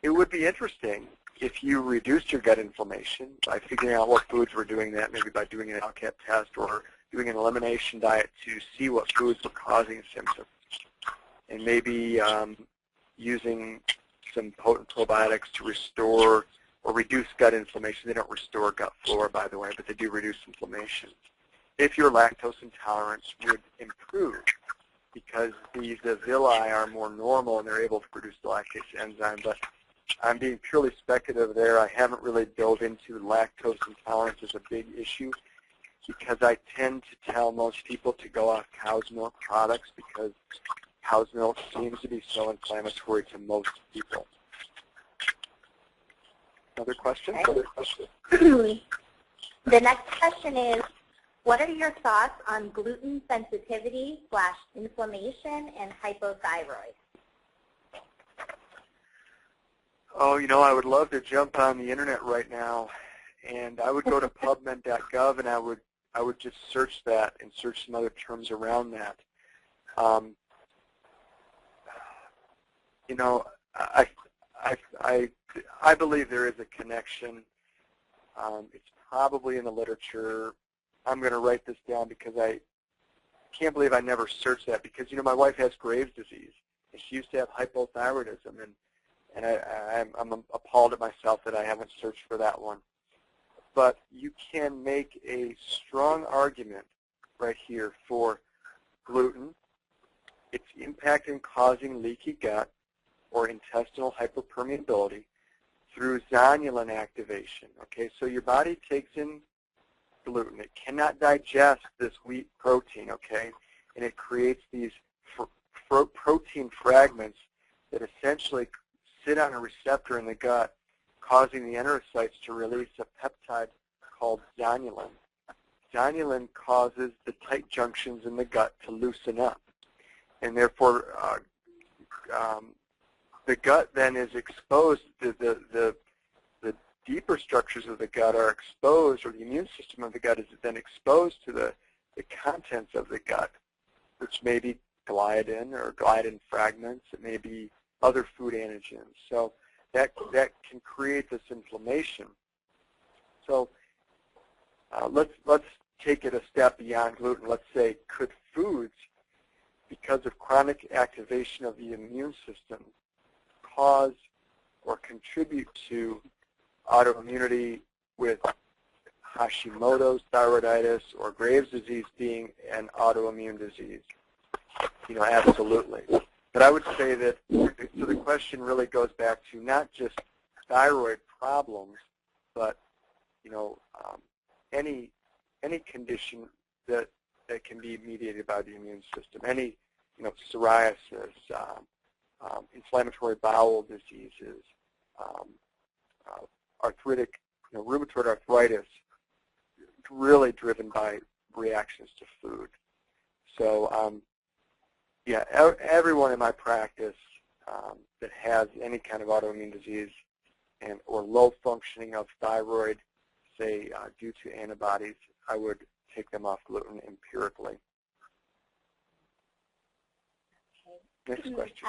It would be interesting if you reduced your gut inflammation by figuring out what foods were doing that, maybe by doing an Alcat test or doing an elimination diet to see what foods were causing symptoms, and maybe using some potent probiotics to restore or reduce gut inflammation. They don't restore gut flora, by the way, but they do reduce inflammation. If your lactose intolerance would improve because the villi are more normal and they're able to produce the lactase enzyme, but I'm being purely speculative there. I haven't really dove into lactose intolerance as a big issue because I tend to tell most people to go off cow's milk products because cow's milk seems to be so inflammatory to most people. Another question? Okay. The next question is, what are your thoughts on gluten sensitivity / inflammation and hypothyroid? Oh, you know, I would love to jump on the internet right now, and I would go to pubmed.gov and I would just search that and search some other terms around that. You know, I believe there is a connection. It's probably in the literature. I'm going to write this down because I can't believe I never searched that because, you know, my wife has Graves' disease, and she used to have hypothyroidism, and I'm appalled at myself that I haven't searched for that one. But you can make a strong argument right here for gluten, its impact in causing leaky gut or intestinal hyperpermeability through zonulin activation. Okay, so your body takes in gluten. It cannot digest this wheat protein, okay, and it creates these protein fragments that essentially sit on a receptor in the gut, causing the enterocytes to release a peptide called zonulin. Zonulin causes the tight junctions in the gut to loosen up, and therefore the gut then is exposed, the deeper structures of the gut are exposed, or the immune system of the gut is then exposed to the contents of the gut, which may be gliadin or gliadin fragments. It may be other food antigens. So that can create this inflammation. So let's take it a step beyond gluten. Let's say, could foods, because of chronic activation of the immune system, cause or contribute to autoimmunity, with Hashimoto's thyroiditis or Graves' disease being an autoimmune disease? You know, absolutely. But I would say that, so the question really goes back to not just thyroid problems, but, you know, any condition that can be mediated by the immune system. Any, you know, psoriasis, inflammatory bowel diseases, arthritic, you know, rheumatoid arthritis, really driven by reactions to food. So Yeah, everyone in my practice that has any kind of autoimmune disease or low functioning of thyroid, say due to antibodies, I would take them off gluten empirically. Okay. Next question.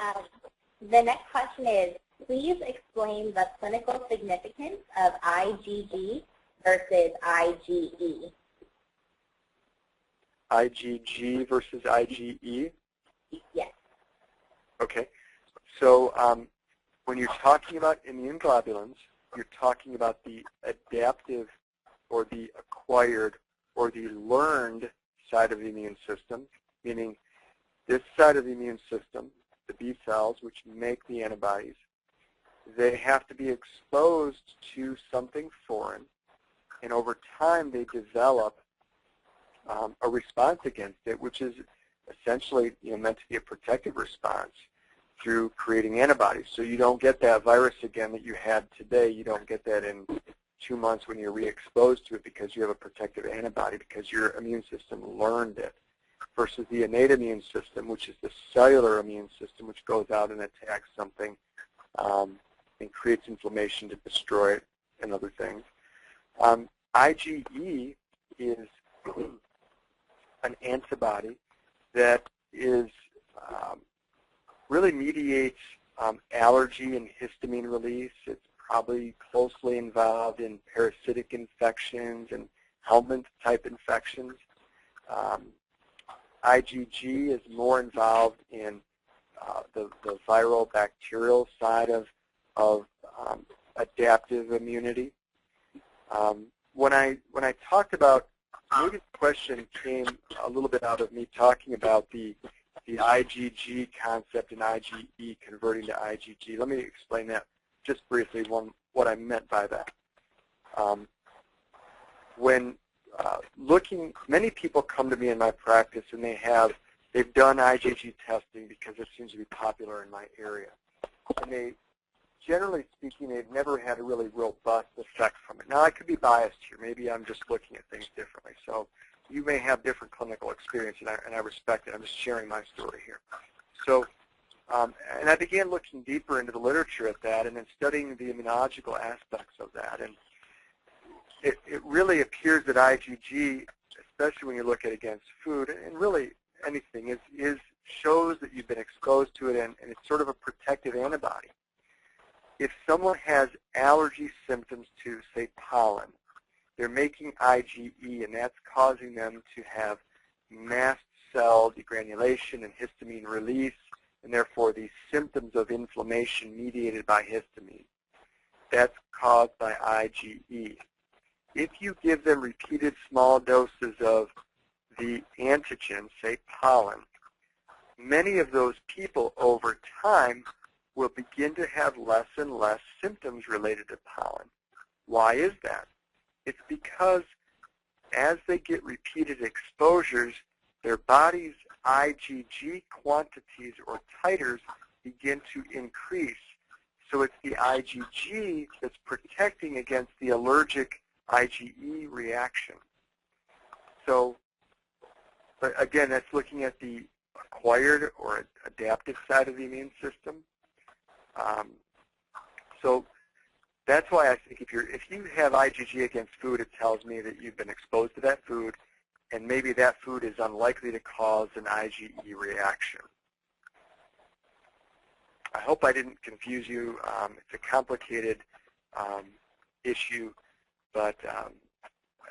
The next question is, please explain the clinical significance of IgG versus IgE. IgG versus IgE? Yes. Okay. So when you're talking about immune globulins, you're talking about the adaptive or the acquired or the learned side of the immune system, meaning this side of the immune system, the B cells, which make the antibodies, they have to be exposed to something foreign, and over time they develop a response against it, which is essentially meant to be a protective response through creating antibodies. So you don't get that virus again that you had today. You don't get that in 2 months when you're re-exposed to it because you have a protective antibody because your immune system learned it, versus the innate immune system, which is the cellular immune system, which goes out and attacks something and creates inflammation to destroy it and other things. IgE is an antibody that is really mediates allergy and histamine release. It's probably closely involved in parasitic infections and helminth-type infections. IgG is more involved in the viral bacterial side of adaptive immunity. When I talked about, maybe the question came a little bit out of me talking about the IgG concept and IgE converting to IgG. Let me explain that just briefly, what I meant by that. When many people come to me in my practice and they've done IgG testing because it seems to be popular in my area. And they, generally speaking, they've never had a really robust effect from it. Now, I could be biased here. Maybe I'm just looking at things differently. So you may have different clinical experience, and I respect it. I'm just sharing my story here. So, and I began looking deeper into the literature at that and then studying the immunological aspects of that. And it really appears that IgG, especially when you look at it against food, and really anything, shows that you've been exposed to it, and it's sort of a protective antibody. If someone has allergy symptoms to, say, pollen, they're making IgE, and that's causing them to have mast cell degranulation and histamine release, and therefore these symptoms of inflammation mediated by histamine. That's caused by IgE. If you give them repeated small doses of the antigen, say pollen, many of those people over time will begin to have less and less symptoms related to pollen. Why is that? It's because as they get repeated exposures, their body's IgG quantities or titers begin to increase. So it's the IgG that's protecting against the allergic IgE reaction. So, but again, that's looking at the acquired or adaptive side of the immune system. So that's why I think if you have IgG against food, it tells me that you've been exposed to that food, and maybe that food is unlikely to cause an IgE reaction. I hope I didn't confuse you. It's a complicated issue, but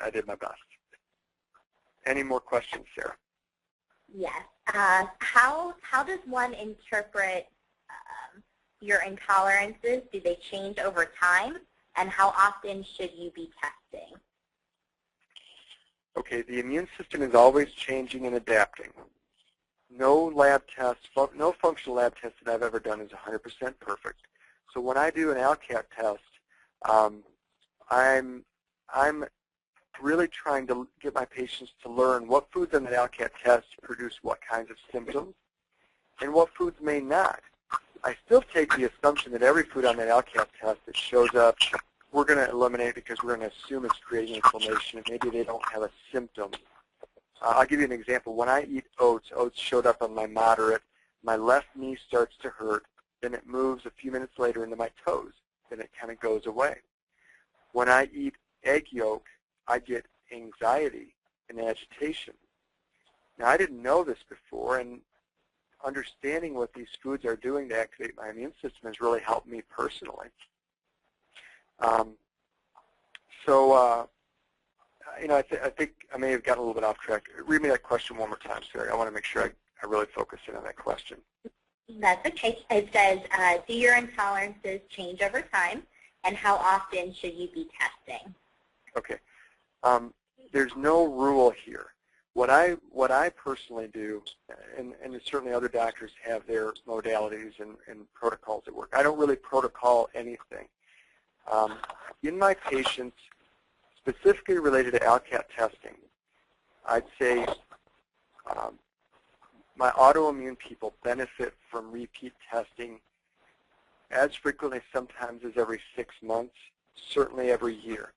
I did my best. Any more questions, Sarah? Yes. How does one interpret your intolerances? Do they change over time? And how often should you be testing? Okay, the immune system is always changing and adapting. No lab test, no functional lab test that I've ever done is 100% perfect. So when I do an Alcat test, I'm really trying to get my patients to learn what foods on the Alcat test produce what kinds of symptoms and what foods may not. I still take the assumption that every food on that Alcat test that shows up, we're going to eliminate because we're going to assume it's creating inflammation, and maybe they don't have a symptom. I'll give you an example. When I eat oats, oats showed up on my moderate My left knee starts to hurt, then it moves a few minutes later into my toes, then it kind of goes away. When I eat egg yolk, I get anxiety and agitation. Now, I didn't know this before, and understanding what these foods are doing to activate my immune system has really helped me personally. I think I may have gotten a little bit off track. Read me that question one more time, Sarah. I want to make sure I really focus in on that question. That's okay. It says, do your intolerances change over time, and how often should you be testing? Okay. There's no rule here. What I personally do, and certainly other doctors have their modalities and protocols at work. I don't really protocol anything. In my patients, specifically related to Alcat testing, I'd say my autoimmune people benefit from repeat testing as frequently sometimes as every 6 months, certainly every year.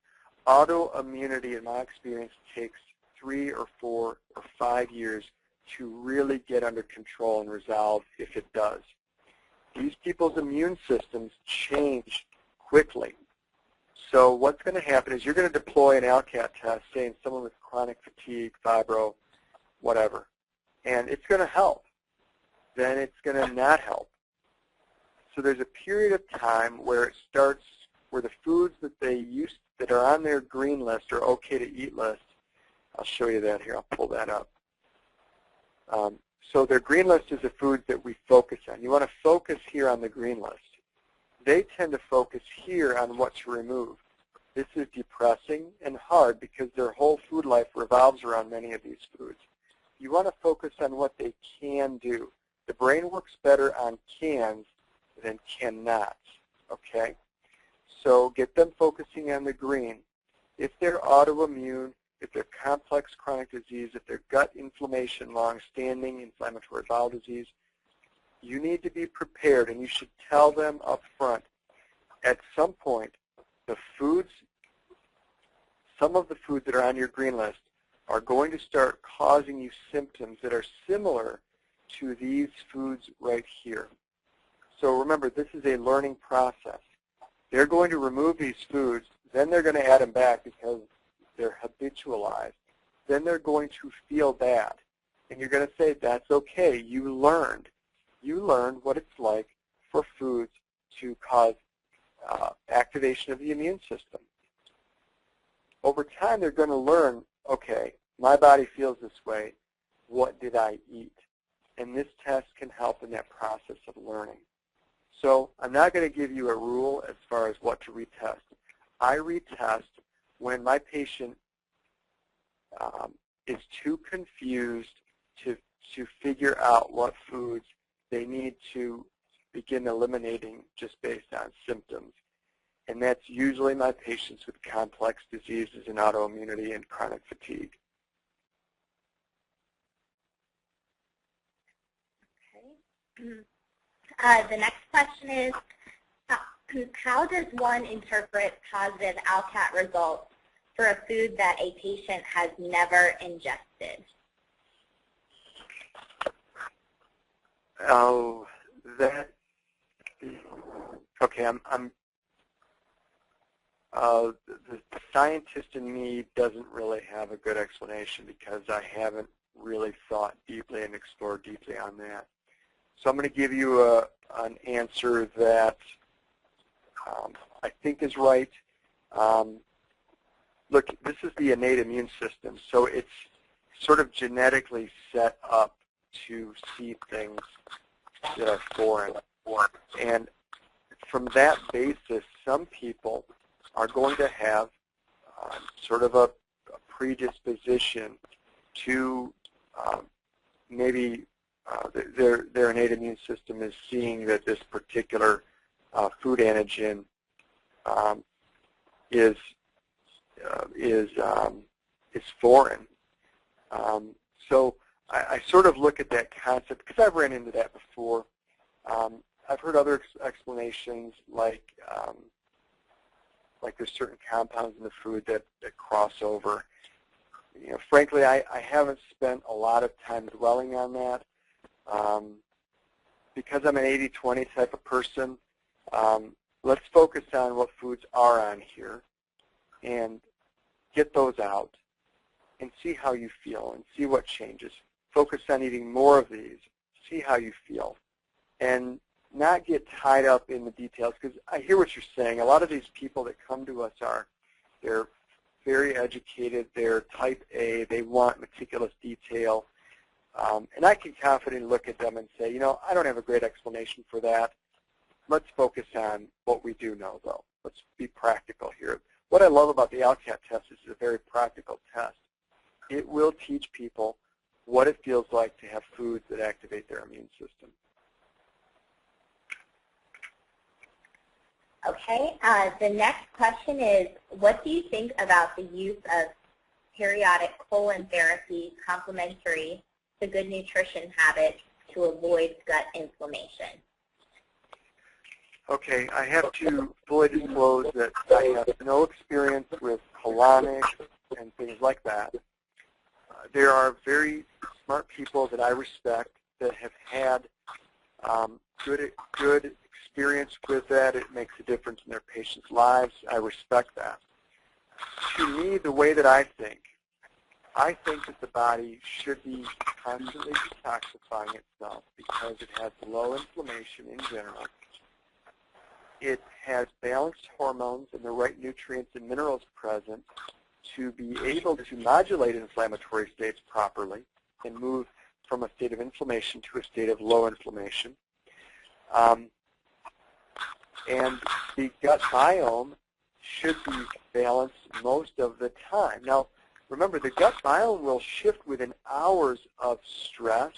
Autoimmunity, in my experience, takes 3 or 4 or 5 years to really get under control and resolve if it does. These people's immune systems change quickly. So what's going to happen is you're going to deploy an Alcat test, say in someone with chronic fatigue, fibro, whatever, and it's going to help. Then it's going to not help. So there's a period of time where it starts, where the foods that that are on their green list or okay to eat list. I'll show you that here. I'll pull that up. So their green list is the foods that we focus on. You want to focus here on the green list. They tend to focus here on what to remove. This is depressing and hard because their whole food life revolves around many of these foods. You want to focus on what they can do. The brain works better on cans than cannot, okay? So get them focusing on the green. If they're autoimmune, if they're complex chronic disease, if they're gut inflammation, long-standing inflammatory bowel disease, you need to be prepared, and you should tell them up front. At some point, the foods, some of the foods that are on your green list are going to start causing you symptoms that are similar to these foods right here. So remember, this is a learning process. They're going to remove these foods, then they're going to add them back because they're habitualized. Then they're going to feel bad. And you're going to say, that's okay, you learned. You learned what it's like for foods to cause activation of the immune system. Over time, they're going to learn, okay, my body feels this way. What did I eat? And this test can help in that process of learning. So I'm not going to give you a rule as far as what to retest. I retest when my patient is too confused to figure out what foods they need to begin eliminating just based on symptoms. And that's usually my patients with complex diseases and autoimmunity and chronic fatigue. Okay. The next question is, how does one interpret positive Alcat results for a food that a patient has never ingested? Oh, okay. The scientist in me doesn't really have a good explanation because I haven't really thought deeply and explored deeply on that. So I'm going to give you an answer that I think is right. Look, this is the innate immune system, so it's sort of genetically set up to see things that are foreign. And from that basis, some people are going to have sort of a predisposition to maybe their innate immune system is seeing that this particular food antigen is foreign. So I sort of look at that concept because I've ran into that before. I've heard other explanations like there's certain compounds in the food that cross over. You know, frankly, I haven't spent a lot of time dwelling on that. because I'm an 80-20 type of person, let's focus on what foods are on here and get those out and see how you feel and see what changes. Focus on eating more of these, see how you feel, and not get tied up in the details, because I hear what you're saying. A lot of these people that come to us they're very educated, they're type A, they want meticulous detail, and I can confidently look at them and say, I don't have a great explanation for that. Let's focus on what we do know, though. Let's be practical here. What I love about the Alcat test is it's a very practical test. It will teach people what it feels like to have foods that activate their immune system. Okay, the next question is, what do you think about the use of periodic colon therapy complementary to good nutrition habits to avoid gut inflammation? Okay, I have to fully disclose that I have no experience with colonics and things like that. There are very smart people that I respect that have had good experience with that. It makes a difference in their patients' lives. I respect that. To me, the way that I think that the body should be constantly detoxifying itself because it has low inflammation in general. It has balanced hormones and the right nutrients and minerals present to be able to modulate inflammatory states properly and move from a state of inflammation to a state of low inflammation. And the gut biome should be balanced most of the time. Now, remember, the gut biome will shift within hours of stress,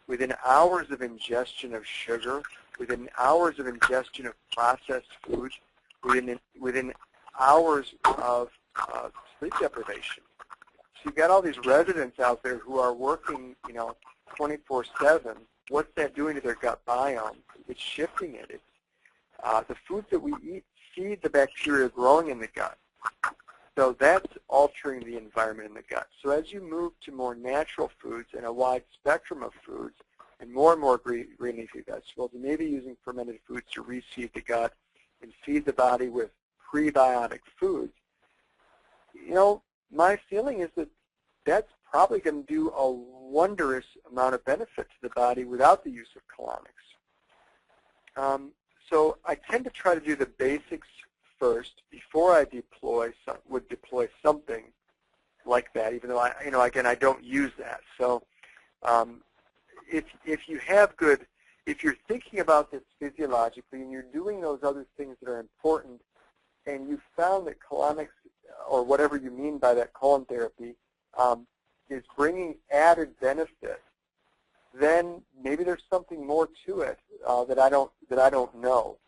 within hours of ingestion of sugar, within hours of ingestion of processed foods, within hours of sleep deprivation. So you've got all these residents out there who are working, 24/7. What's that doing to their gut biome? It's shifting it. The foods that we eat feed the bacteria growing in the gut. So that's altering the environment in the gut. So as you move to more natural foods and a wide spectrum of foods and more green leafy vegetables, and maybe using fermented foods to reseed the gut and feed the body with prebiotic foods, my feeling is that that's probably going to do a wondrous amount of benefit to the body without the use of colonics. So I tend to try to do the basics first before I would deploy something like that, even though again, I don't use that. So if you're thinking about this physiologically and you're doing those other things that are important, and you found that colonics, or whatever you mean by that colon therapy, is bringing added benefit, then maybe there's something more to it that I don't know.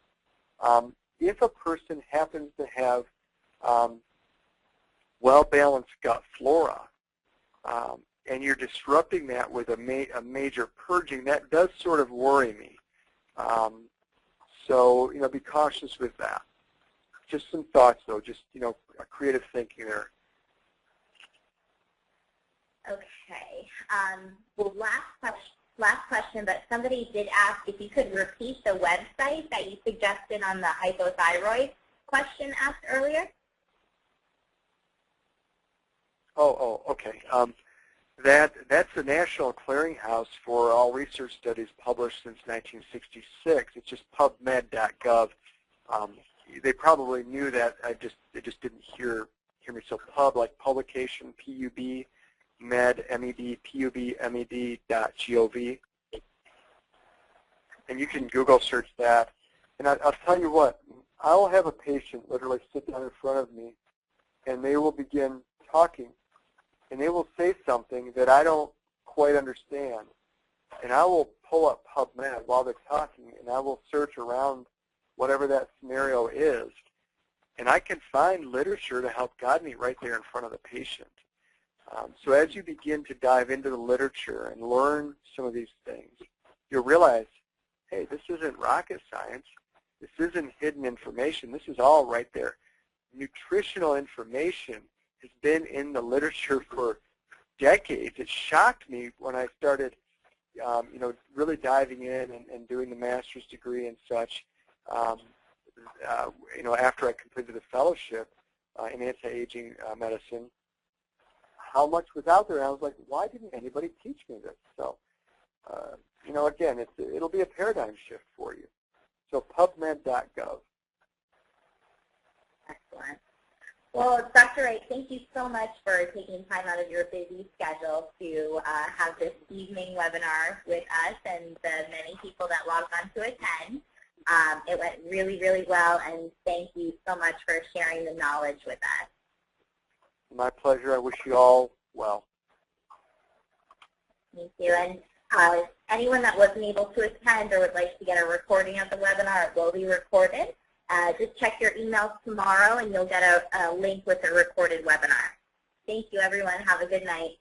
If a person happens to have well-balanced gut flora, and you're disrupting that with a major purging, that does sort of worry me. So be cautious with that. Just some thoughts, though. Just a creative thinking there. Okay. Well, last question, but somebody did ask if you could repeat the website that you suggested on the hypothyroid question asked earlier. Oh, okay. That's the National Clearinghouse for all research studies published since 1966. It's just pubmed.gov. They probably knew that. They just didn't hear me. So pub, like publication, P-U-B, med, M-E-D, P-U-B, M-E-D.gov. And you can Google search that. And I'll tell you what, I will have a patient literally sit down in front of me, and they will begin talking, and they will say something that I don't quite understand. And I will pull up PubMed while they're talking, and I will search around whatever that scenario is. And I can find literature to help guide me right there in front of the patient. So as you begin to dive into the literature and learn some of these things, you'll realize, hey, this isn't rocket science. This isn't hidden information. This is all right there. Nutritional information has been in the literature for decades. It shocked me when I started really diving in and doing the master's degree and such, after I completed the fellowship in anti-aging medicine, how much was out there, and I was like, why didn't anybody teach me this? So, again, it'll be a paradigm shift for you. So PubMed.gov. Excellent. Well, Dr. Wright, thank you so much for taking time out of your busy schedule to have this evening webinar with us and the many people that logged on to attend. It went really, really well, and thank you so much for sharing the knowledge with us. My pleasure. I wish you all well. Thank you. And anyone that wasn't able to attend or would like to get a recording of the webinar, it will be recorded. Just check your emails tomorrow, and you'll get a link with a recorded webinar. Thank you, everyone. Have a good night.